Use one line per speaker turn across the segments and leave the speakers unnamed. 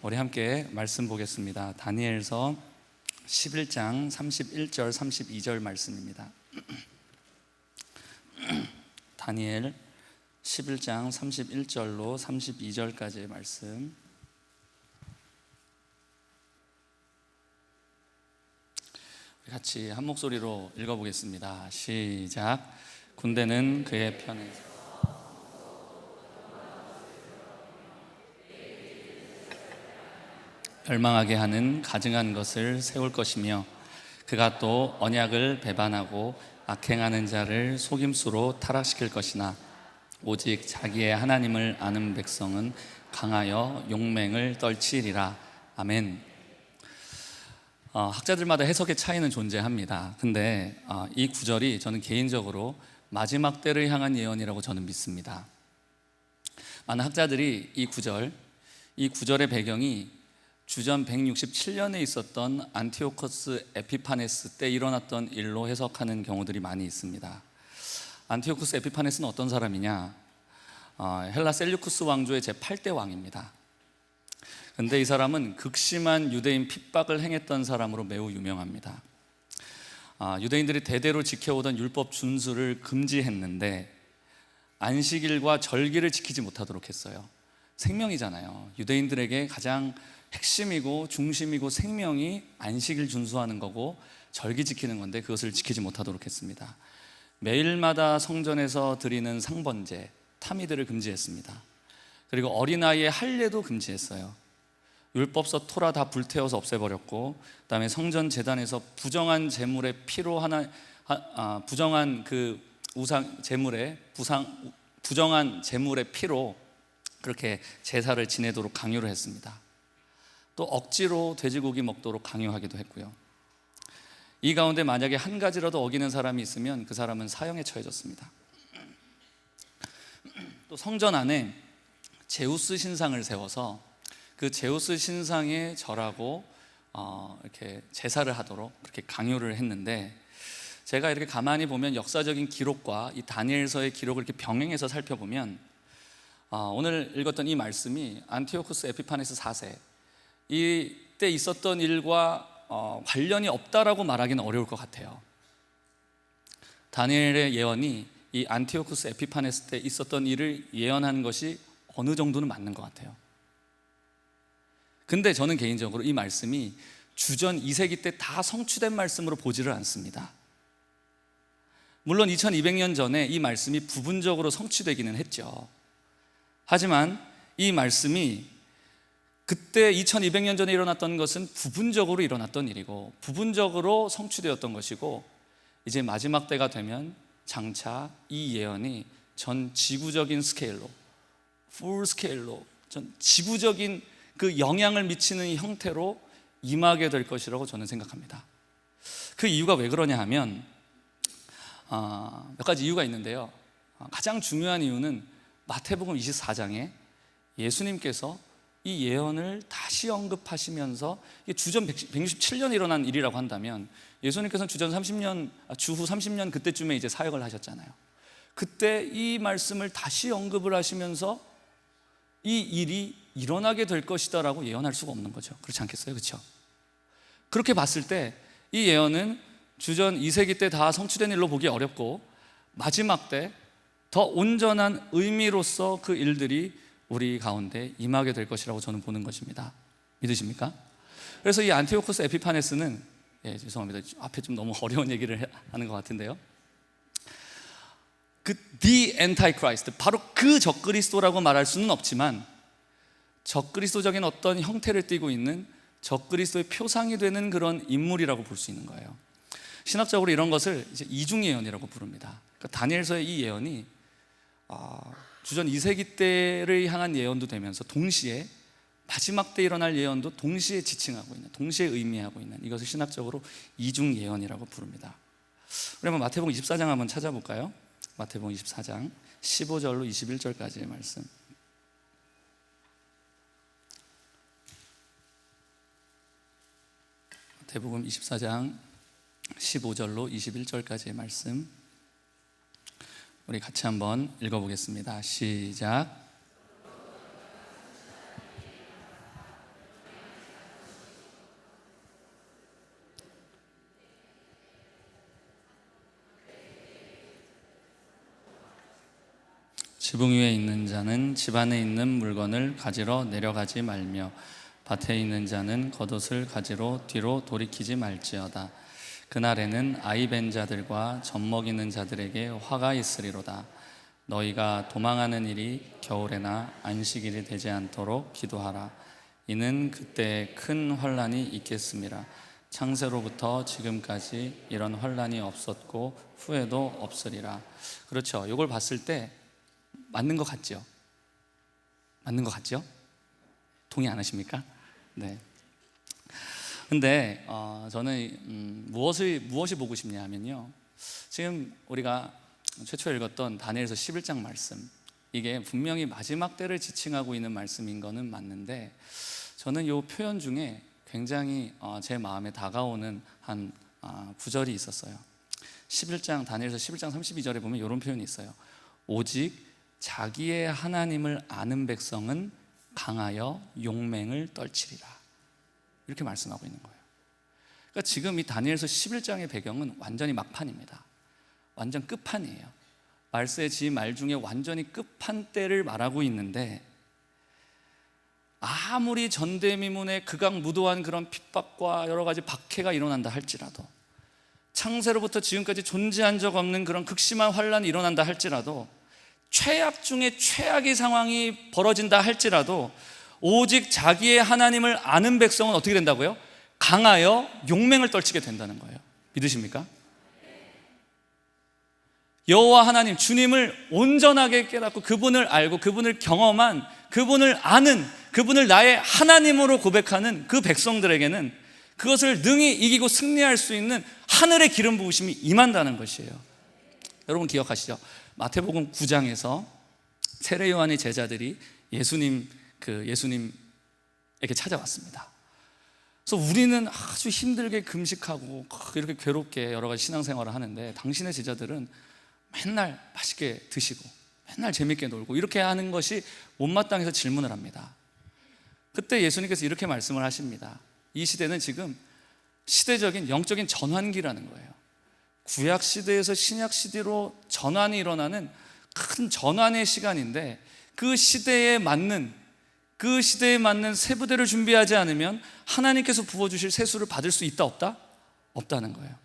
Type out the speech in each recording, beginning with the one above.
우리 함께 말씀 보겠습니다. 다니엘서 11장 31절 32절 말씀입니다. 다니엘 11장 31절로 32절까지의 말씀. 같이 한 목소리로 읽어보겠습니다. 시작. 군대는 그의 편에 멸망하게 하는 가증한 것을 세울 것이며, 그가 또 언약을 배반하고 악행하는 자를 속임수로 타락시킬 것이나, 오직 자기의 하나님을 아는 백성은 강하여 용맹을 떨치리라. 아멘. 학자들마다 해석의 차이는 존재합니다. 근데 이 구절이 저는 개인적으로 마지막 때를 향한 예언이라고 저는 믿습니다. 많은 학자들이 이 구절의 배경이 주전 167년에 있었던 안티오코스 에피파네스 때 일어났던 일로 해석하는 경우들이 많이 있습니다. 안티오코스 에피파네스는 어떤 사람이냐? 헬라 셀류쿠스 왕조의 제8대 왕입니다. 근데 이 사람은 극심한 유대인 핍박을 행했던 사람으로 매우 유명합니다. 유대인들이 대대로 지켜오던 율법 준수를 금지했는데 안식일과 절기를 지키지 못하도록 했어요. 생명이잖아요. 유대인들에게 가장 핵심이고 중심이고 생명이 안식일 준수하는 거고 절기 지키는 건데 그것을 지키지 못하도록 했습니다. 매일마다 성전에서 드리는 상번제, 타미들을 금지했습니다. 그리고 어린아이의 할례도 금지했어요. 율법서 토라 다 불태워서 없애버렸고, 그다음에 성전 제단에서 부정한 제물의 피로 부정한 그 우상 제물의 부정한 제물의 피로 그렇게 제사를 지내도록 강요를 했습니다. 또 억지로 돼지고기 먹도록 강요하기도 했고요. 이 가운데 만약에 한 가지라도 어기는 사람이 있으면 그 사람은 사형에 처해졌습니다. 또 성전 안에 제우스 신상을 세워서 그 제우스 신상에 절하고 이렇게 제사를 하도록 그렇게 강요를 했는데, 제가 이렇게 가만히 보면 역사적인 기록과 이 다니엘서의 기록을 이렇게 병행해서 살펴보면 오늘 읽었던 이 말씀이 안티오코스 에피파네스 4세 이때 있었던 일과 관련이 없다라고 말하기는 어려울 것 같아요. 다니엘의 예언이 이 안티오코스 에피파네스 때 있었던 일을 예언한 것이 어느 정도는 맞는 것 같아요. 근데 저는 개인적으로 이 말씀이 주전 2세기 때 다 성취된 말씀으로 보지를 않습니다. 물론 2200년 전에 이 말씀이 부분적으로 성취되기는 했죠. 하지만 이 말씀이 그때 2200년 전에 일어났던 것은 부분적으로 일어났던 일이고 부분적으로 성취되었던 것이고, 이제 마지막 때가 되면 장차 이 예언이 전 지구적인 스케일로, 풀 스케일로, 전 지구적인 그 영향을 미치는 형태로 임하게 될 것이라고 저는 생각합니다. 그 이유가 왜 그러냐 하면 몇 가지 이유가 있는데요. 가장 중요한 이유는 마태복음 24장에 예수님께서 이 예언을 다시 언급하시면서, 이게 주전 167년에 일어난 일이라고 한다면 예수님께서는 주후 30년 그때쯤에 이제 사역을 하셨잖아요. 그때 이 말씀을 다시 언급을 하시면서 이 일이 일어나게 될 것이다 라고 예언할 수가 없는 거죠. 그렇지 않겠어요? 그렇죠? 그렇게 봤을 때 이 예언은 주전 2세기 때 다 성취된 일로 보기 어렵고, 마지막 때 더 온전한 의미로서 그 일들이 우리 가운데 임하게 될 것이라고 저는 보는 것입니다. 믿으십니까? 그래서 이 안티오코스 에피파네스는, 죄송합니다, 앞에 좀 너무 어려운 얘기를 하는 것 같은데요, The Antichrist, 바로 그 적그리스도라고 말할 수는 없지만 적그리스도적인 어떤 형태를 띠고 있는 적그리스도의 표상이 되는 그런 인물이라고 볼 수 있는 거예요. 신학적으로 이런 것을 이제 이중예언이라고 부릅니다. 그러니까 다니엘서의 이 예언이 주전 2세기 때를 향한 예언도 되면서 동시에 마지막 때 일어날 예언도 동시에 지칭하고 있는, 동시에 의미하고 있는, 이것을 신학적으로 이중예언이라고 부릅니다. 우리 한번 마태복음 24장 한번 찾아볼까요? 마태복음 24장 15절로 21절까지의 말씀. 마태복음 24장 15절로 21절까지의 말씀, 우리 같이 한번 읽어보겠습니다. 시작. 지붕 위에 있는 자는 집 안에 있는 물건을 가지러 내려가지 말며 밭에 있는 자는 겉옷을 가지러 뒤로 돌이키지 말지어다. 그날에는 아이 벤 자들과 젖 먹이는 자들에게 화가 있으리로다. 너희가 도망하는 일이 겨울에나 안식일이 되지 않도록 기도하라. 이는 그때 큰 환난이 있겠음이라. 창세로부터 지금까지 이런 환난이 없었고 후에도 없으리라. 그렇죠. 이걸 봤을 때 맞는 것 같죠? 맞는 것 같죠? 동의 안 하십니까? 네. 근데 저는 무엇이 보고 싶냐 하면요, 지금 우리가 최초에 읽었던 다니엘서 11장 말씀, 이게 분명히 마지막 때를 지칭하고 있는 말씀인 거는 맞는데, 저는 이 표현 중에 굉장히 제 마음에 다가오는 한 구절이 있었어요. 다니엘서 11장 32절에 보면 이런 표현이 있어요. 오직 자기의 하나님을 아는 백성은 강하여 용맹을 떨치리라. 이렇게 말씀하고 있는 거예요. 그러니까 지금 이 다니엘서 11장의 배경은 완전히 막판입니다. 완전 끝판이에요. 말세의 말 중에 완전히 끝판때를 말하고 있는데, 아무리 전대미문의 극악무도한 그런 핍박과 여러 가지 박해가 일어난다 할지라도, 창세로부터 지금까지 존재한 적 없는 그런 극심한 환란이 일어난다 할지라도, 최악 중에 최악의 상황이 벌어진다 할지라도, 오직 자기의 하나님을 아는 백성은 어떻게 된다고요? 강하여 용맹을 떨치게 된다는 거예요. 믿으십니까? 여호와 하나님, 주님을 온전하게 깨닫고 그분을 알고 그분을 경험한, 그분을 아는, 그분을 나의 하나님으로 고백하는 그 백성들에게는 그것을 능히 이기고 승리할 수 있는 하늘의 기름 부으심이 임한다는 것이에요. 여러분 기억하시죠? 마태복음 9장에서 세례 요한의 제자들이 예수님에게 찾아왔습니다. 그래서 우리는 아주 힘들게 금식하고 이렇게 괴롭게 여러 가지 신앙생활을 하는데, 당신의 제자들은 맨날 맛있게 드시고 맨날 재밌게 놀고 이렇게 하는 것이 못마땅해서 질문을 합니다. 그때 예수님께서 이렇게 말씀을 하십니다. 이 시대는 지금 시대적인 영적인 전환기라는 거예요. 구약 시대에서 신약 시대로 전환이 일어나는 큰 전환의 시간인데, 그 시대에 맞는 세부대를 준비하지 않으면 하나님께서 부어주실 세수를 받을 수 있다 없다? 없다는 거예요.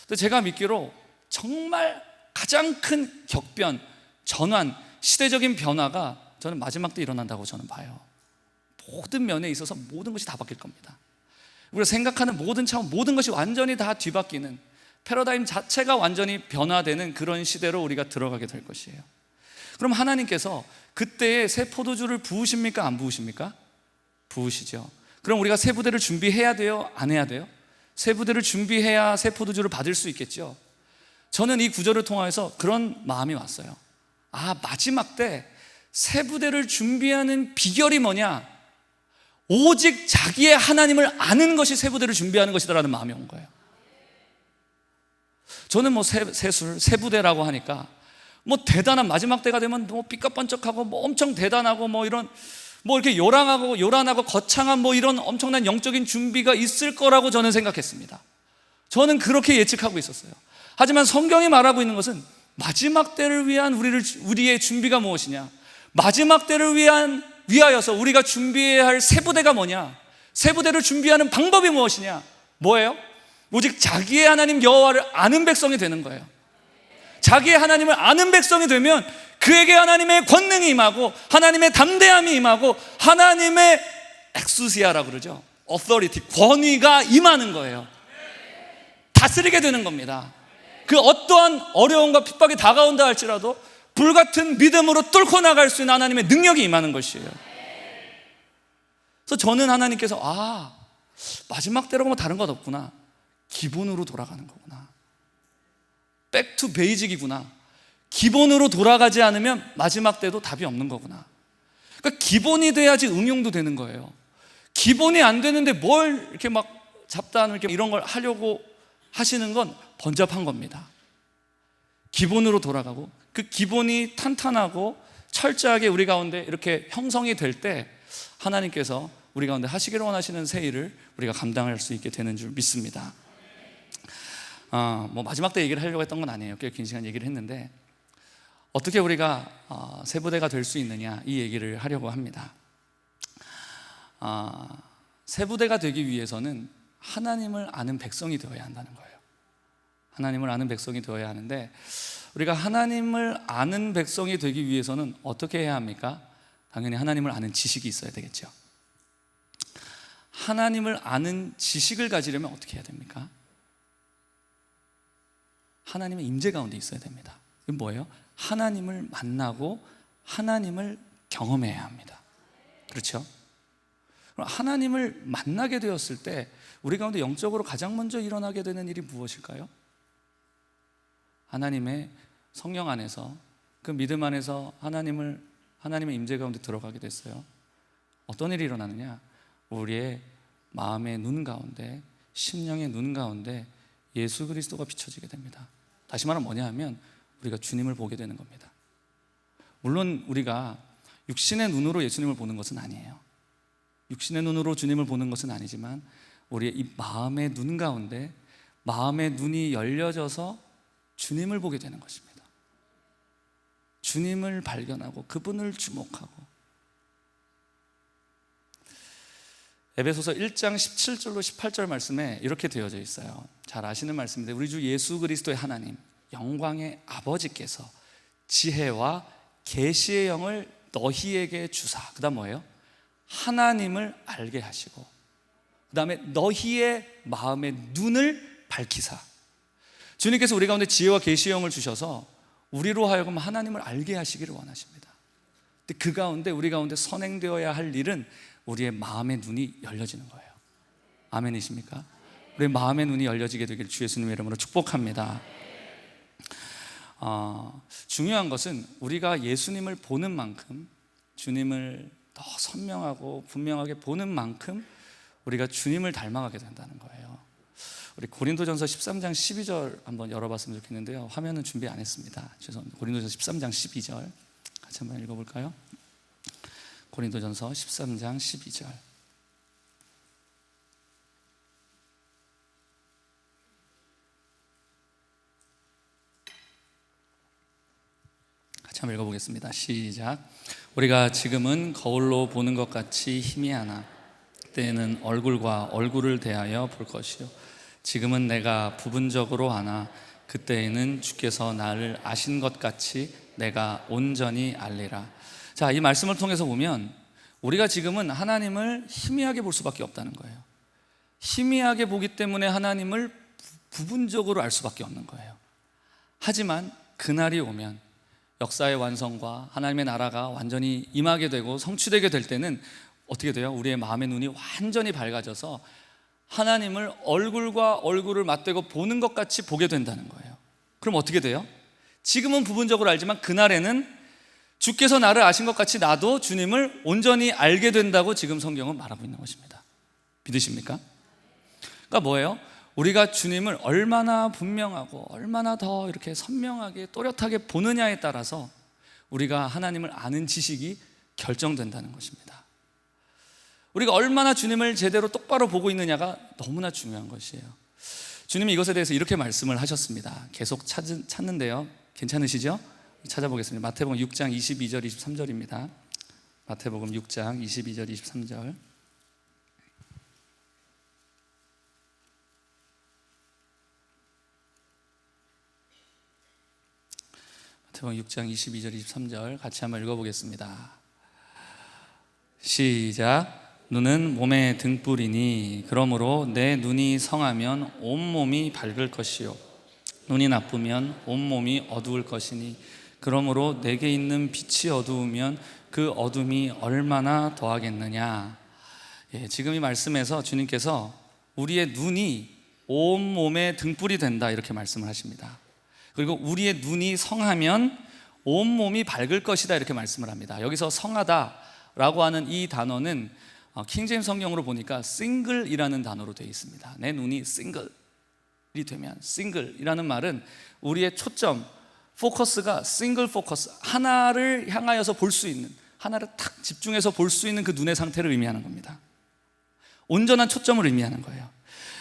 근데 제가 믿기로 정말 가장 큰 격변, 전환, 시대적인 변화가 저는 마지막 때 일어난다고 저는 봐요. 모든 면에 있어서 모든 것이 다 바뀔 겁니다. 우리가 생각하는 모든 차원, 모든 것이 완전히 다 뒤바뀌는, 패러다임 자체가 완전히 변화되는 그런 시대로 우리가 들어가게 될 것이에요. 그럼 하나님께서 그때에 새 포도주를 부으십니까? 안 부으십니까? 부으시죠. 그럼 우리가 새 부대를 준비해야 돼요? 안 해야 돼요? 새 부대를 준비해야 새 포도주를 받을 수 있겠죠. 저는 이 구절을 통해서 그런 마음이 왔어요. 마지막 때 새 부대를 준비하는 비결이 뭐냐? 오직 자기의 하나님을 아는 것이 새 부대를 준비하는 것이다라는 마음이 온 거예요. 저는 새 부대라고 하니까 대단한, 마지막 때가 되면 삐까번쩍하고 엄청 대단하고 이렇게 요란하고 거창한 이런 엄청난 영적인 준비가 있을 거라고 저는 생각했습니다. 저는 그렇게 예측하고 있었어요. 하지만 성경이 말하고 있는 것은 마지막 때를 위한 우리의 준비가 무엇이냐? 마지막 때를 위하여서 우리가 준비해야 할 새 부대가 뭐냐? 새 부대를 준비하는 방법이 무엇이냐? 뭐예요? 오직 자기의 하나님 여호와를 아는 백성이 되는 거예요. 자기의 하나님을 아는 백성이 되면 그에게 하나님의 권능이 임하고, 하나님의 담대함이 임하고, 하나님의 엑수시아라고 그러죠. authority, 권위가 임하는 거예요. 다스리게 되는 겁니다. 그 어떠한 어려움과 핍박이 다가온다 할지라도 불같은 믿음으로 뚫고 나갈 수 있는 하나님의 능력이 임하는 것이에요. 그래서 저는 하나님께서 마지막 때라고 다른 것 없구나, 기본으로 돌아가는 거구나, 백투 베이직이구나, 기본으로 돌아가지 않으면 마지막 때도 답이 없는 거구나. 그러니까 기본이 돼야지 응용도 되는 거예요. 기본이 안 되는데 뭘 이렇게 잡다한 이런 걸 하려고 하시는 건 번잡한 겁니다. 기본으로 돌아가고 그 기본이 탄탄하고 철저하게 우리 가운데 이렇게 형성이 될 때 하나님께서 우리 가운데 하시기를 원하시는 새 일을 우리가 감당할 수 있게 되는 줄 믿습니다. 마지막 때 얘기를 하려고 했던 건 아니에요. 꽤 긴 시간 얘기를 했는데, 어떻게 우리가 세부대가 될 수 있느냐, 이 얘기를 하려고 합니다. 세부대가 되기 위해서는 하나님을 아는 백성이 되어야 한다는 거예요. 하나님을 아는 백성이 되어야 하는데, 우리가 하나님을 아는 백성이 되기 위해서는 어떻게 해야 합니까? 당연히 하나님을 아는 지식이 있어야 되겠죠. 하나님을 아는 지식을 가지려면 어떻게 해야 됩니까? 하나님의 임재 가운데 있어야 됩니다. 이건 뭐예요? 하나님을 만나고 하나님을 경험해야 합니다. 그렇죠? 하나님을 만나게 되었을 때 우리 가운데 영적으로 가장 먼저 일어나게 되는 일이 무엇일까요? 하나님의 성령 안에서, 그 믿음 안에서 하나님의 임재 가운데 들어가게 됐어요. 어떤 일이 일어나느냐? 우리의 마음의 눈 가운데, 심령의 눈 가운데 예수 그리스도가 비춰지게 됩니다. 다시 말하면 뭐냐 하면 우리가 주님을 보게 되는 겁니다. 물론 우리가 육신의 눈으로 예수님을 보는 것은 아니에요. 육신의 눈으로 주님을 보는 것은 아니지만 우리의 이 마음의 눈 가운데, 마음의 눈이 열려져서 주님을 보게 되는 것입니다. 주님을 발견하고 그분을 주목하고. 에베소서 1장 17절로 18절 말씀에 이렇게 되어져 있어요. 잘 아시는 말씀인데, 우리 주 예수 그리스도의 하나님, 영광의 아버지께서 지혜와 계시의 영을 너희에게 주사, 그 다음 뭐예요? 하나님을 알게 하시고, 그 다음에 너희의 마음의 눈을 밝히사. 주님께서 우리 가운데 지혜와 계시의 영을 주셔서 우리로 하여금 하나님을 알게 하시기를 원하십니다. 근데 그 가운데 우리 가운데 선행되어야 할 일은 우리의 마음의 눈이 열려지는 거예요. 아멘이십니까? 우리의 마음의 눈이 열려지게 되기를 주 예수님의 이름으로 축복합니다. 중요한 것은 우리가 예수님을 보는 만큼, 주님을 더 선명하고 분명하게 보는 만큼 우리가 주님을 닮아가게 된다는 거예요. 우리 고린도전서 13장 12절 한번 열어봤으면 좋겠는데요. 화면은 준비 안 했습니다. 죄송합니다. 고린도전서 13장 12절 같이 한번 읽어볼까요? 고린도전서 13장 12절. 같이 한번 읽어보겠습니다. 시작. 우리가 지금은 거울로 보는 것 같이 희미하나 그때는 얼굴과 얼굴을 대하여 볼 것이요, 지금은 내가 부분적으로 아나 그때에는 주께서 나를 아신 것 같이 내가 온전히 알리라. 자, 이 말씀을 통해서 보면 우리가 지금은 하나님을 희미하게 볼 수밖에 없다는 거예요. 희미하게 보기 때문에 하나님을 부분적으로 알 수밖에 없는 거예요. 하지만 그날이 오면, 역사의 완성과 하나님의 나라가 완전히 임하게 되고 성취되게 될 때는 어떻게 돼요? 우리의 마음의 눈이 완전히 밝아져서 하나님을 얼굴과 얼굴을 맞대고 보는 것 같이 보게 된다는 거예요. 그럼 어떻게 돼요? 지금은 부분적으로 알지만 그날에는 주께서 나를 아신 것 같이 나도 주님을 온전히 알게 된다고 지금 성경은 말하고 있는 것입니다. 믿으십니까? 그러니까 뭐예요? 우리가 주님을 얼마나 분명하고 얼마나 더 이렇게 선명하게 또렷하게 보느냐에 따라서 우리가 하나님을 아는 지식이 결정된다는 것입니다. 우리가 얼마나 주님을 제대로 똑바로 보고 있느냐가 너무나 중요한 것이에요. 주님이 이것에 대해서 이렇게 말씀을 하셨습니다. 계속 찾는데요, 괜찮으시죠? 찾아보겠습니다. 마태복음 6장 22절 23절입니다. 마태복음 6장 22절 23절. 마태복음 6장 22절 23절 같이 한번 읽어보겠습니다. 시작. 눈은 몸의 등불이니 그러므로 내 눈이 성하면 온몸이 밝을 것이요, 눈이 나쁘면 온몸이 어두울 것이니 그러므로 내게 있는 빛이 어두우면 그 어둠이 얼마나 더하겠느냐. 지금 이 말씀에서 주님께서 우리의 눈이 온몸의 등불이 된다 이렇게 말씀을 하십니다. 그리고 우리의 눈이 성하면 온몸이 밝을 것이다 이렇게 말씀을 합니다. 여기서 성하다라고 하는 이 단어는 킹제임스 성경으로 보니까 single이라는 단어로 되어 있습니다. 내 눈이 single이 되면, single이라는 말은 우리의 초점, 포커스가 싱글 포커스, 하나를 향하여서 볼 수 있는, 하나를 탁 집중해서 볼 수 있는 그 눈의 상태를 의미하는 겁니다. 온전한 초점을 의미하는 거예요.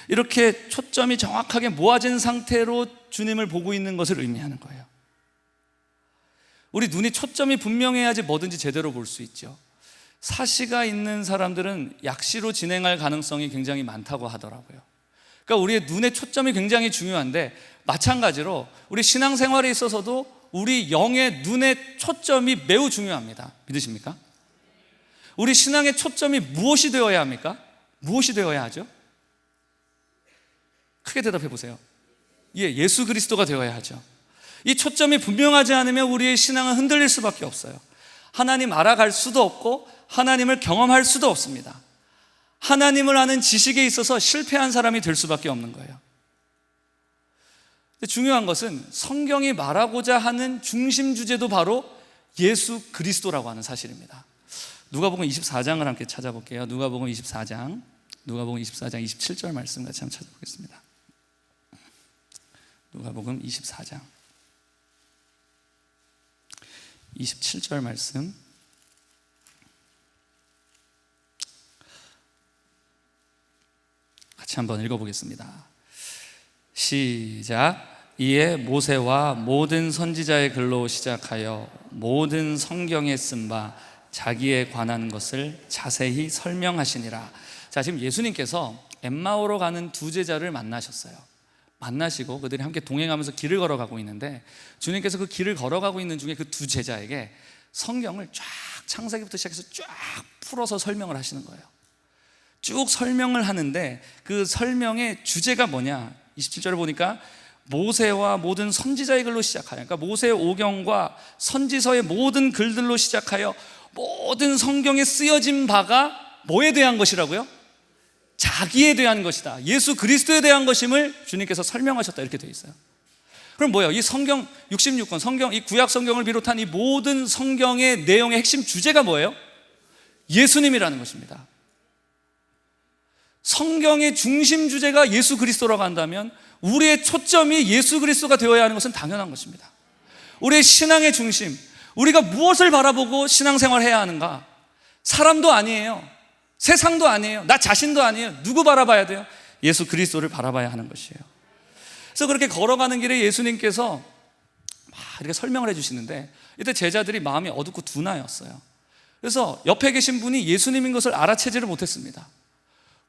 이렇게 초점이 정확하게 모아진 상태로 주님을 보고 있는 것을 의미하는 거예요. 우리 눈이 초점이 분명해야지 뭐든지 제대로 볼 수 있죠. 사시가 있는 사람들은 약시로 진행할 가능성이 굉장히 많다고 하더라고요. 그러니까 우리의 눈의 초점이 굉장히 중요한데, 마찬가지로 우리 신앙생활에 있어서도 우리 영의 눈의 초점이 매우 중요합니다. 믿으십니까? 우리 신앙의 초점이 무엇이 되어야 합니까? 무엇이 되어야 하죠? 크게 대답해 보세요. 예수 그리스도가 되어야 하죠. 이 초점이 분명하지 않으면 우리의 신앙은 흔들릴 수밖에 없어요. 하나님 알아갈 수도 없고 하나님을 경험할 수도 없습니다. 하나님을 아는 지식에 있어서 실패한 사람이 될 수밖에 없는 거예요. 근데 중요한 것은 성경이 말하고자 하는 중심 주제도 바로 예수 그리스도라고 하는 사실입니다. 누가복음 24장을 함께 찾아볼게요. 누가복음 24장 27절 말씀 같이 한번 찾아보겠습니다. 누가복음 24장 27절 말씀, 같이 한번 읽어보겠습니다. 시작. 이에 모세와 모든 선지자의 글로 시작하여 모든 성경에 쓴 바 자기에 관한 것을 자세히 설명하시니라. 자, 지금 예수님께서 엠마오로 가는 두 제자를 만나셨어요. 만나시고 그들이 함께 동행하면서 길을 걸어가고 있는데, 주님께서 그 길을 걸어가고 있는 중에 그 두 제자에게 성경을 쫙 창세기부터 시작해서 쫙 풀어서 설명을 하시는 거예요. 쭉 설명을 하는데 그 설명의 주제가 뭐냐? 27절을 보니까 모세와 모든 선지자의 글로 시작하여, 그러니까 모세의 오경과 선지서의 모든 글들로 시작하여 모든 성경에 쓰여진 바가 뭐에 대한 것이라고요? 자기에 대한 것이다. 예수 그리스도에 대한 것임을 주님께서 설명하셨다, 이렇게 되어 있어요. 그럼 뭐예요? 이 성경 66권 성경, 이 구약 성경을 비롯한 이 모든 성경의 내용의 핵심 주제가 뭐예요? 예수님이라는 것입니다. 성경의 중심 주제가 예수 그리스도라고 한다면 우리의 초점이 예수 그리스도가 되어야 하는 것은 당연한 것입니다. 우리의 신앙의 중심, 우리가 무엇을 바라보고 신앙생활을 해야 하는가? 사람도 아니에요, 세상도 아니에요, 나 자신도 아니에요. 누구 바라봐야 돼요? 예수 그리스도를 바라봐야 하는 것이에요. 그래서 그렇게 걸어가는 길에 예수님께서 막 이렇게 설명을 해주시는데, 이때 제자들이 마음이 어둡고 둔하였어요. 그래서 옆에 계신 분이 예수님인 것을 알아채지를 못했습니다.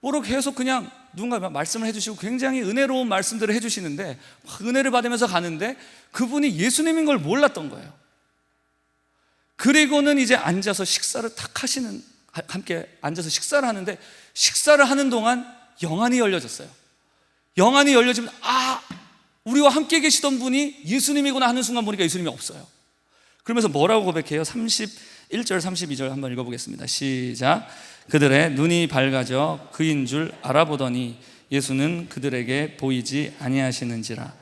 뭐로 계속 그냥 누군가 말씀을 해주시고 굉장히 은혜로운 말씀들을 해주시는데, 은혜를 받으면서 가는데 그분이 예수님인 걸 몰랐던 거예요. 그리고는 이제 앉아서 식사를 탁 하시는, 함께 앉아서 식사를 하는데, 식사를 하는 동안 영안이 열려졌어요. 영안이 열려지면 우리와 함께 계시던 분이 예수님이구나 하는 순간 보니까 예수님이 없어요. 그러면서 뭐라고 고백해요? 31절 32절 한번 읽어보겠습니다. 시작. 그들의 눈이 밝아져 그인 줄 알아보더니 예수는 그들에게 보이지 아니하시는지라.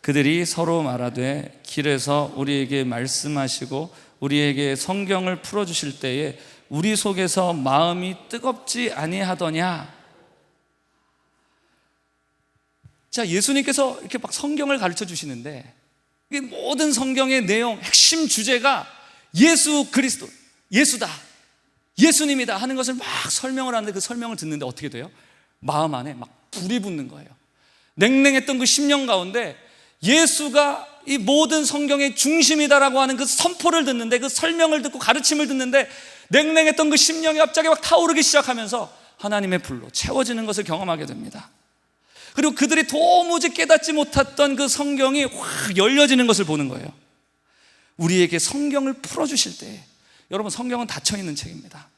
그들이 서로 말하되 길에서 우리에게 말씀하시고 우리에게 성경을 풀어주실 때에 우리 속에서 마음이 뜨겁지 아니하더냐. 자, 예수님께서 이렇게 막 성경을 가르쳐 주시는데, 이 모든 성경의 내용, 핵심 주제가 예수 그리스도, 예수다, 예수님이다 하는 것을 막 설명을 하는데, 그 설명을 듣는데 어떻게 돼요? 마음 안에 막 불이 붙는 거예요. 냉랭했던 그 심령 가운데 예수가 이 모든 성경의 중심이다라고 하는 그 선포를 듣는데, 그 설명을 듣고 가르침을 듣는데 냉랭했던 그 심령이 갑자기 막 타오르기 시작하면서 하나님의 불로 채워지는 것을 경험하게 됩니다. 그리고 그들이 도무지 깨닫지 못했던 그 성경이 확 열려지는 것을 보는 거예요. 우리에게 성경을 풀어주실 때, 여러분, 성경은 닫혀있는 책입니다.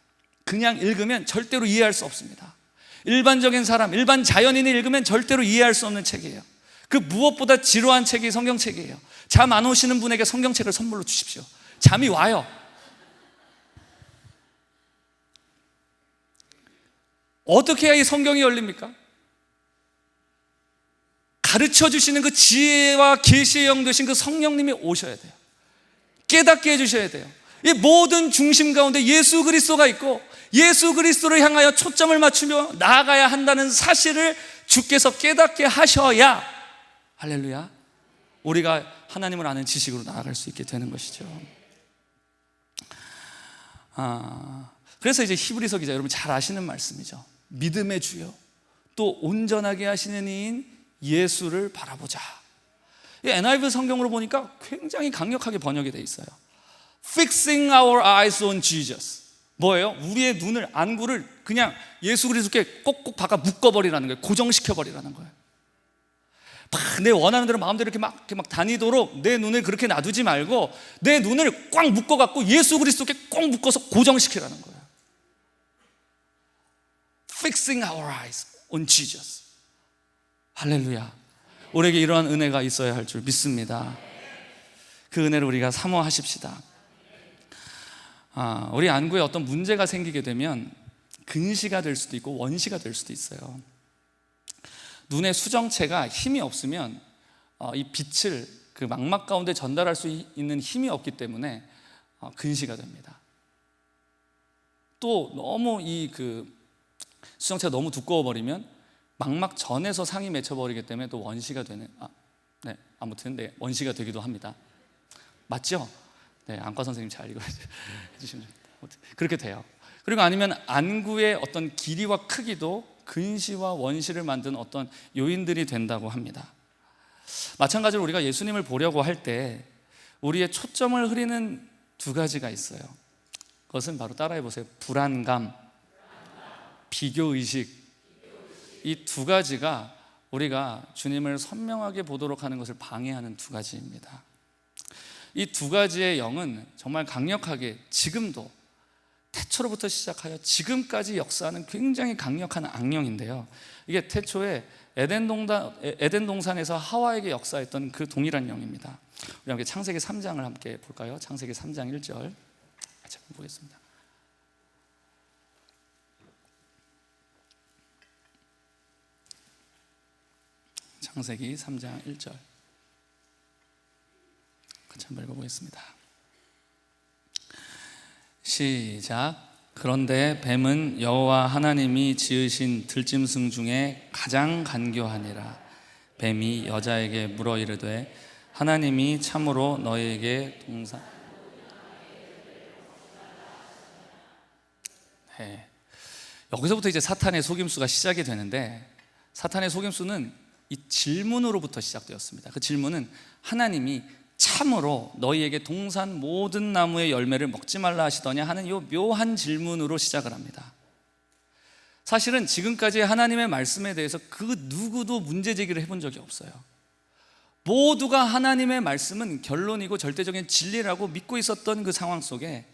그냥 읽으면 절대로 이해할 수 없습니다. 일반적인 사람, 일반 자연인이 읽으면 절대로 이해할 수 없는 책이에요. 그 무엇보다 지루한 책이 성경책이에요. 잠 안 오시는 분에게 성경책을 선물로 주십시오. 잠이 와요. 어떻게 해야 이 성경이 열립니까? 가르쳐 주시는 그 지혜와 계시의 영 되신 그 성령님이 오셔야 돼요. 깨닫게 해주셔야 돼요. 이 모든 중심 가운데 예수 그리스도가 있고 예수 그리스도를 향하여 초점을 맞추며 나아가야 한다는 사실을 주께서 깨닫게 하셔야, 할렐루야, 우리가 하나님을 아는 지식으로 나아갈 수 있게 되는 것이죠. 그래서 이제 히브리서 기자, 여러분 잘 아시는 말씀이죠. 믿음의 주요 또 온전하게 하시는 이인 예수를 바라보자. 이 NIV 성경으로 보니까 굉장히 강력하게 번역이 돼 있어요. Fixing our eyes on Jesus. 뭐예요? 우리의 눈을, 안구를 그냥 예수 그리스도께 꼭꼭 박아 묶어버리라는 거예요. 고정시켜버리라는 거예요. 내 원하는 대로 마음대로 이렇게 막 다니도록 내 눈을 그렇게 놔두지 말고 내 눈을 꽉 묶어갖고 예수 그리스도께 꼭 묶어서 고정시키라는 거예요. Fixing our eyes on Jesus. 할렐루야. 우리에게 이러한 은혜가 있어야 할 줄 믿습니다. 그 은혜를 우리가 사모하십시다. 우리 안구에 어떤 문제가 생기게 되면 근시가 될 수도 있고 원시가 될 수도 있어요. 눈의 수정체가 힘이 없으면 이 빛을 그 망막 가운데 전달할 수 있는 힘이 없기 때문에 근시가 됩니다. 또 너무 그 수정체가 너무 두꺼워 버리면 망막 전에서 상이 맺혀 버리기 때문에 또 원시가 되는 아무튼 원시가 되기도 합니다. 맞죠? 네, 안과 선생님 잘 이거 해주시면 그렇게 돼요. 그리고 아니면 안구의 어떤 길이와 크기도 근시와 원시를 만든 어떤 요인들이 된다고 합니다. 마찬가지로 우리가 예수님을 보려고 할 때 우리의 초점을 흐리는 두 가지가 있어요. 그것은 바로 따라해 보세요. 불안감, 비교의식. 이 두 가지가 우리가 주님을 선명하게 보도록 하는 것을 방해하는 두 가지입니다. 이 두 가지의 영은 정말 강력하게 지금도 태초로부터 시작하여 지금까지 역사하는 굉장히 강력한 악령인데요. 이게 태초에 에덴 동산에서 하와에게 역사했던 그 동일한 영입니다. 우리 함께 창세기 3장을 함께 볼까요? 창세기 3장 1절 같이 한번 보겠습니다. 창세기 3장 1절 같이 한번 읽어보겠습니다. 시작. 그런데 뱀은 여호와 하나님이 지으신 들짐승 중에 가장 간교하니라. 뱀이 여자에게 물어 이르되 하나님이 참으로 너희에게 동산 여기서부터 이제 사탄의 속임수가 시작이 되는데, 사탄의 속임수는 이 질문으로부터 시작되었습니다. 그 질문은 하나님이 참으로 너희에게 동산 모든 나무의 열매를 먹지 말라 하시더냐 하는 이 묘한 질문으로 시작을 합니다. 사실은 지금까지 하나님의 말씀에 대해서 그 누구도 문제 제기를 해본 적이 없어요. 모두가 하나님의 말씀은 결론이고 절대적인 진리라고 믿고 있었던 그 상황 속에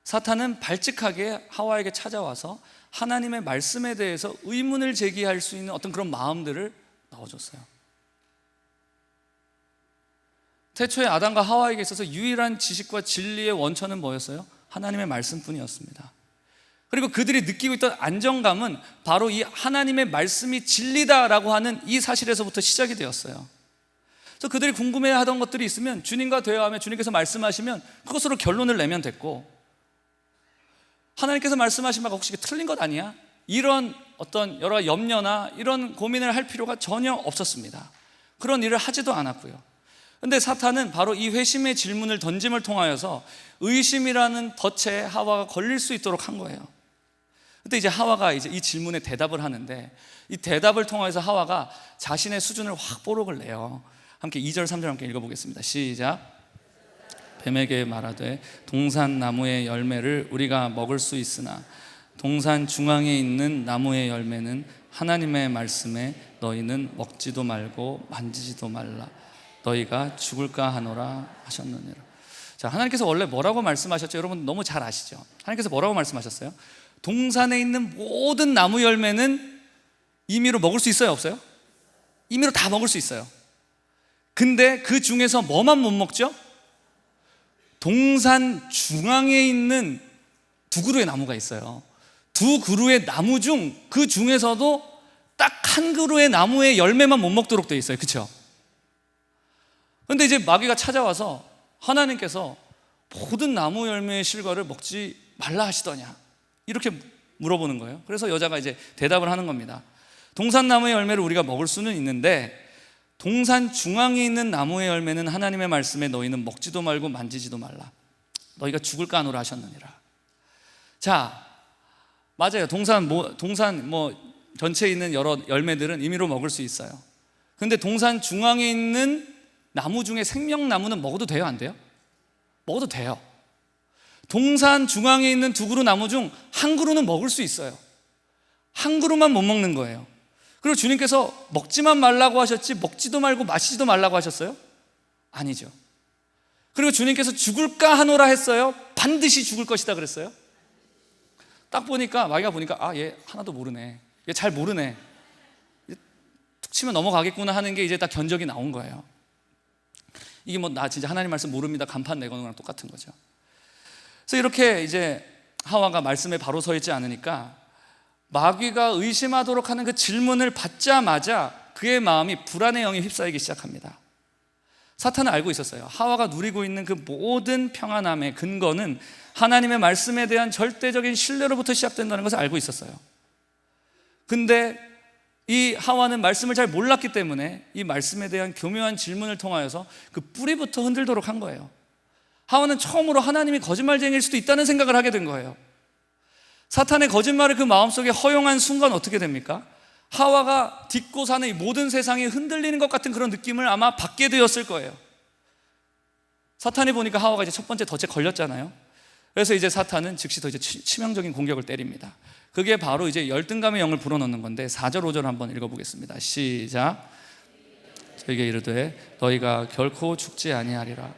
사탄은 발칙하게 하와에게 찾아와서 하나님의 말씀에 대해서 의문을 제기할 수 있는 어떤 그런 마음들을 넣어줬어요. 태초에 아담과 하와에게 있어서 유일한 지식과 진리의 원천은 뭐였어요? 하나님의 말씀뿐이었습니다. 그리고 그들이 느끼고 있던 안정감은 바로 이 하나님의 말씀이 진리다라고 하는 이 사실에서부터 시작이 되었어요. 그래서 그들이 궁금해하던 것들이 있으면 주님과 대화하며 주님께서 말씀하시면 그것으로 결론을 내면 됐고, 하나님께서 말씀하신 바가 혹시 틀린 것 아니야? 이런 어떤 여러 염려나 이런 고민을 할 필요가 전혀 없었습니다. 그런 일을 하지도 않았고요. 근데 사탄은 바로 이 회심의 질문을 던짐을 통하여서 의심이라는 덫에 하와가 걸릴 수 있도록 한 거예요. 그때 이제 하와가 이제 이 질문에 대답을 하는데, 이 대답을 통해서 하와가 자신의 수준을 확 뽀록을 내요. 함께 2절 3절 함께 읽어보겠습니다. 시작. 뱀에게 말하되 동산 나무의 열매를 우리가 먹을 수 있으나 동산 중앙에 있는 나무의 열매는 하나님의 말씀에 너희는 먹지도 말고 만지지도 말라. 너희가 죽을까 하노라 하셨느니라. 자, 하나님께서 원래 뭐라고 말씀하셨죠? 여러분 너무 잘 아시죠? 하나님께서 뭐라고 말씀하셨어요? 동산에 있는 모든 나무 열매는 임의로 먹을 수 있어요, 없어요? 임의로 다 먹을 수 있어요. 근데 그 중에서 뭐만 못 먹죠? 동산 중앙에 있는 두 그루의 나무가 있어요. 두 그루의 나무 중 그 중에서도 딱 한 그루의 나무의 열매만 못 먹도록 되어 있어요. 그렇죠? 근데 이제 마귀가 찾아와서 하나님께서 모든 나무 열매의 실과를 먹지 말라 하시더냐 이렇게 물어보는 거예요. 그래서 여자가 이제 대답을 하는 겁니다. 동산나무의 열매를 우리가 먹을 수는 있는데 동산 중앙에 있는 나무의 열매는 하나님의 말씀에 너희는 먹지도 말고 만지지도 말라. 너희가 죽을까 하노라 하셨느니라. 자, 맞아요. 동산 전체에 있는 여러 열매들은 임의로 먹을 수 있어요. 근데 동산 중앙에 있는 나무 중에 생명나무는 먹어도 돼요, 안 돼요? 먹어도 돼요. 동산 중앙에 있는 두 그루 나무 중 한 그루는 먹을 수 있어요. 한 그루만 못 먹는 거예요. 그리고 주님께서 먹지만 말라고 하셨지 먹지도 말고 마시지도 말라고 하셨어요? 아니죠. 그리고 주님께서 죽을까 하노라 했어요? 반드시 죽을 것이다 그랬어요? 딱 보니까 마귀가 보니까 얘 하나도 모르네, 얘 잘 모르네, 툭 치면 넘어가겠구나 하는 게 이제 딱 견적이 나온 거예요. 이게 뭐 나 진짜 하나님 말씀 모릅니다 간판 내거는 거랑 똑같은 거죠. 그래서 이렇게 이제 하와가 말씀에 바로 서 있지 않으니까 마귀가 의심하도록 하는 그 질문을 받자마자 그의 마음이 불안의 영에 휩싸이기 시작합니다. 사탄은 알고 있었어요. 하와가 누리고 있는 그 모든 평안함의 근거는 하나님의 말씀에 대한 절대적인 신뢰로부터 시작된다는 것을 알고 있었어요. 근데 이 하와는 말씀을 잘 몰랐기 때문에 이 말씀에 대한 교묘한 질문을 통하여서 그 뿌리부터 흔들도록 한 거예요. 하와는 처음으로 하나님이 거짓말쟁이일 수도 있다는 생각을 하게 된 거예요. 사탄의 거짓말을 그 마음속에 허용한 순간 어떻게 됩니까? 하와가 딛고 사는 이 모든 세상이 흔들리는 것 같은 그런 느낌을 아마 받게 되었을 거예요. 사탄이 보니까 하와가 이제 첫 번째 덫에 걸렸잖아요. 그래서 이제 사탄은 즉시 더 이제 치명적인 공격을 때립니다. 그게 바로 이제 열등감의 영을 불어넣는 건데 4절 5절 한번 읽어보겠습니다. 시작. 저에게 이르되 너희가 결코 죽지 아니하리라.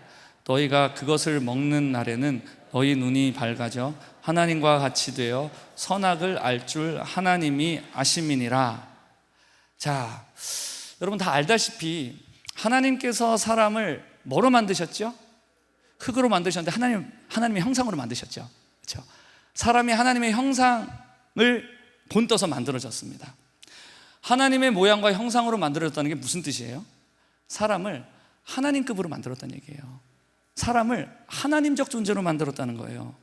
너희가 그것을 먹는 날에는 너희 눈이 밝아져 하나님과 같이 되어 선악을 알 줄 하나님이 아심이니라. 자, 여러분 다 알다시피 하나님께서 사람을 뭐로 만드셨죠? 흙으로 만드셨는데 하나님의 형상으로 만드셨죠. 그렇죠? 사람이 하나님의 형상을 본떠서 만들어졌습니다. 하나님의 모양과 형상으로 만들어졌다는 게 무슨 뜻이에요? 사람을 하나님급으로 만들었다는 얘기예요. 사람을 하나님적 존재로 만들었다는 거예요.